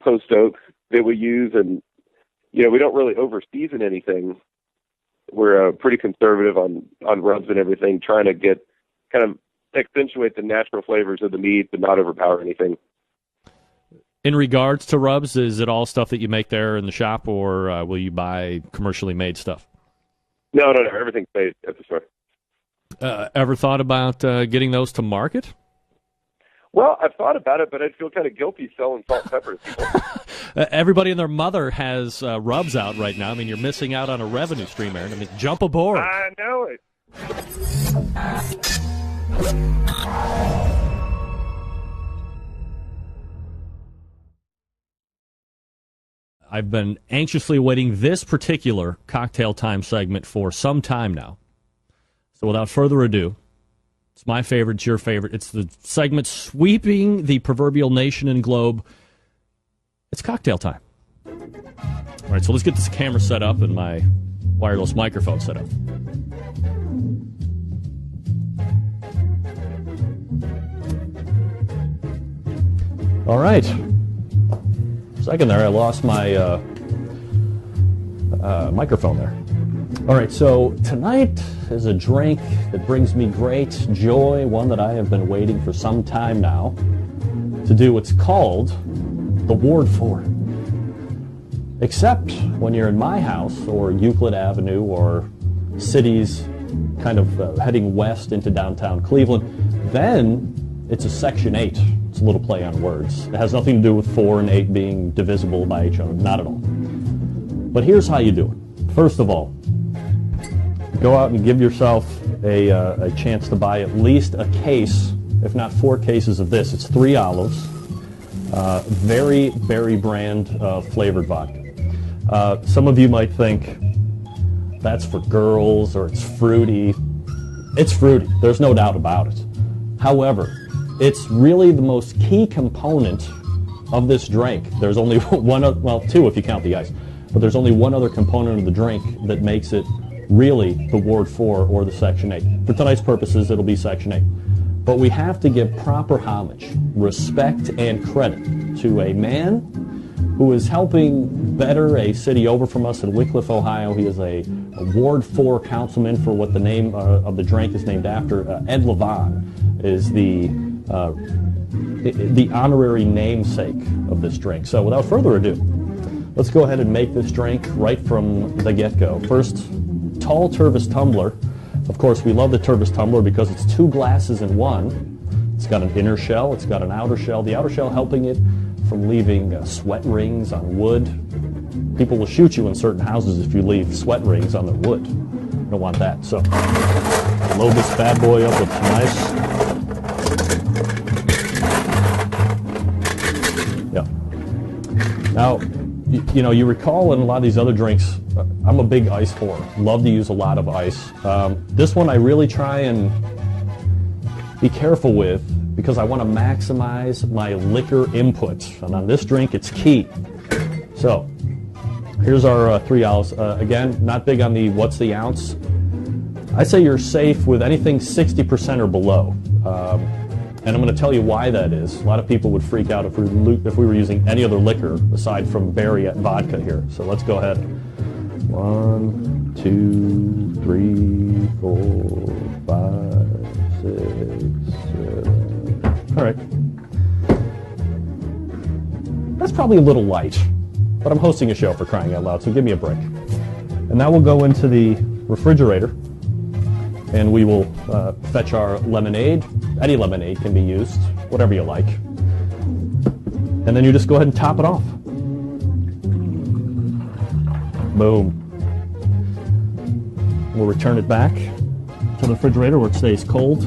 post oak that we use, and we don't really over season anything. We're pretty conservative on rubs and everything, trying to get kind of accentuate the natural flavors of the meat but not overpower anything. In regards to rubs, is it all stuff that you make there in the shop, or will you buy commercially made stuff? No. Everything's made at the store. Ever thought about getting those to market? Well, I've thought about it, but I'd feel kind of guilty selling salt and pepper to people. Everybody and their mother has rubs out right now. I mean, you're missing out on a revenue stream, Aaron. I mean, jump aboard. I know it. I've been anxiously awaiting this particular Cocktail Time segment for some time now. So without further ado, it's my favorite, it's your favorite. It's the segment sweeping the proverbial nation and globe. It's Cocktail Time. All right, so let's get this camera set up and my wireless microphone set up. All right. Second there, I lost my microphone there. All right, so tonight is a drink that brings me great joy, one that I have been waiting for some time now to do. It's called the Ward 4. Except when you're in my house or Euclid Avenue or cities kind of heading west into downtown Cleveland, then it's a Section 8. It's a little play on words. It has nothing to do with 4 and 8 being divisible by each other, not at all. But here's how you do it. First of all, go out and give yourself a chance to buy at least a case, if not 4 cases of this. It's 3 olives, very berry brand flavored vodka. Some of you might think that's for girls or it's fruity. It's fruity. There's no doubt about it. However, it's really the most key component of this drink. There's only one, well, 2 if you count the ice, but there's only one other component of the drink that makes it really the Ward 4 or the Section 8. For tonight's purposes, it'll be Section 8. But we have to give proper homage, respect, and credit to a man who is helping better a city over from us in Wickliffe, Ohio. He is a Ward 4 councilman for what the name of the drink is named after. Ed Levon is the honorary namesake of this drink. So without further ado, let's go ahead and make this drink right from the get-go. First, tall Tervis tumbler. Of course, we love the Tervis tumbler because it's 2 glasses in one. It's got an inner shell, it's got an outer shell. The outer shell helping it from leaving sweat rings on wood. People will shoot you in certain houses if you leave sweat rings on their wood. You don't want that. So, load this bad boy up with nice. Yeah. Now, you recall in a lot of these other drinks, I'm a big ice whore. Love to use a lot of ice. This one I really try and be careful with because I want to maximize my liquor input. And on this drink, it's key. So, here's our 3 olives. Again, not big on the what's the ounce. I say you're safe with anything 60% or below. And I'm going to tell you why that is. A lot of people would freak out if we were using any other liquor aside from berry vodka here. So let's go ahead. 1, 2, 3, 4, 5, 6, 7. All right. That's probably a little light, but I'm hosting a show for crying out loud, so give me a break. And now we'll go into the refrigerator, and we will fetch our lemonade. Any lemonade can be used, whatever you like. And then you just go ahead and top it off. Boom. We'll return it back to the refrigerator where it stays cold.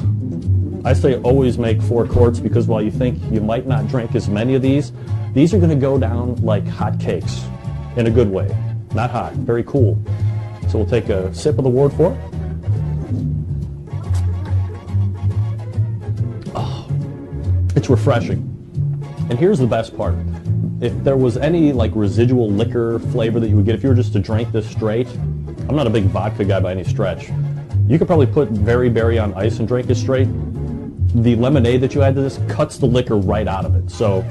I say always make 4 quarts because while you think you might not drink as many of these are going to go down like hot cakes in a good way. Not hot, very cool. So we'll take a sip of the Ward 4. Oh, it's refreshing. And here's the best part. If there was any like residual liquor flavor that you would get if you were just to drink this straight, I'm not a big vodka guy by any stretch. You could probably put very berry on ice and drink it straight. The lemonade that you add to this cuts the liquor right out of it. So,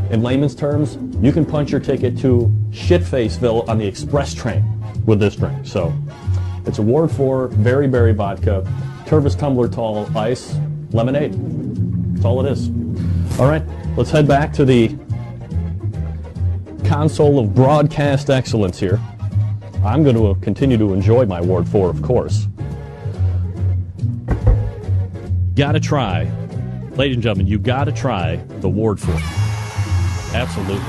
in layman's terms, you can punch your ticket to Shitfaceville on the express train with this drink. So, it's a Ward 4, very berry vodka, Tervis tumbler tall ice, lemonade. That's all it is. All right, let's head back to the console of broadcast excellence here. I'm going to continue to enjoy my Ward 4, of course. Gotta try. Ladies and gentlemen, you gotta try the Ward 4. Absolutely.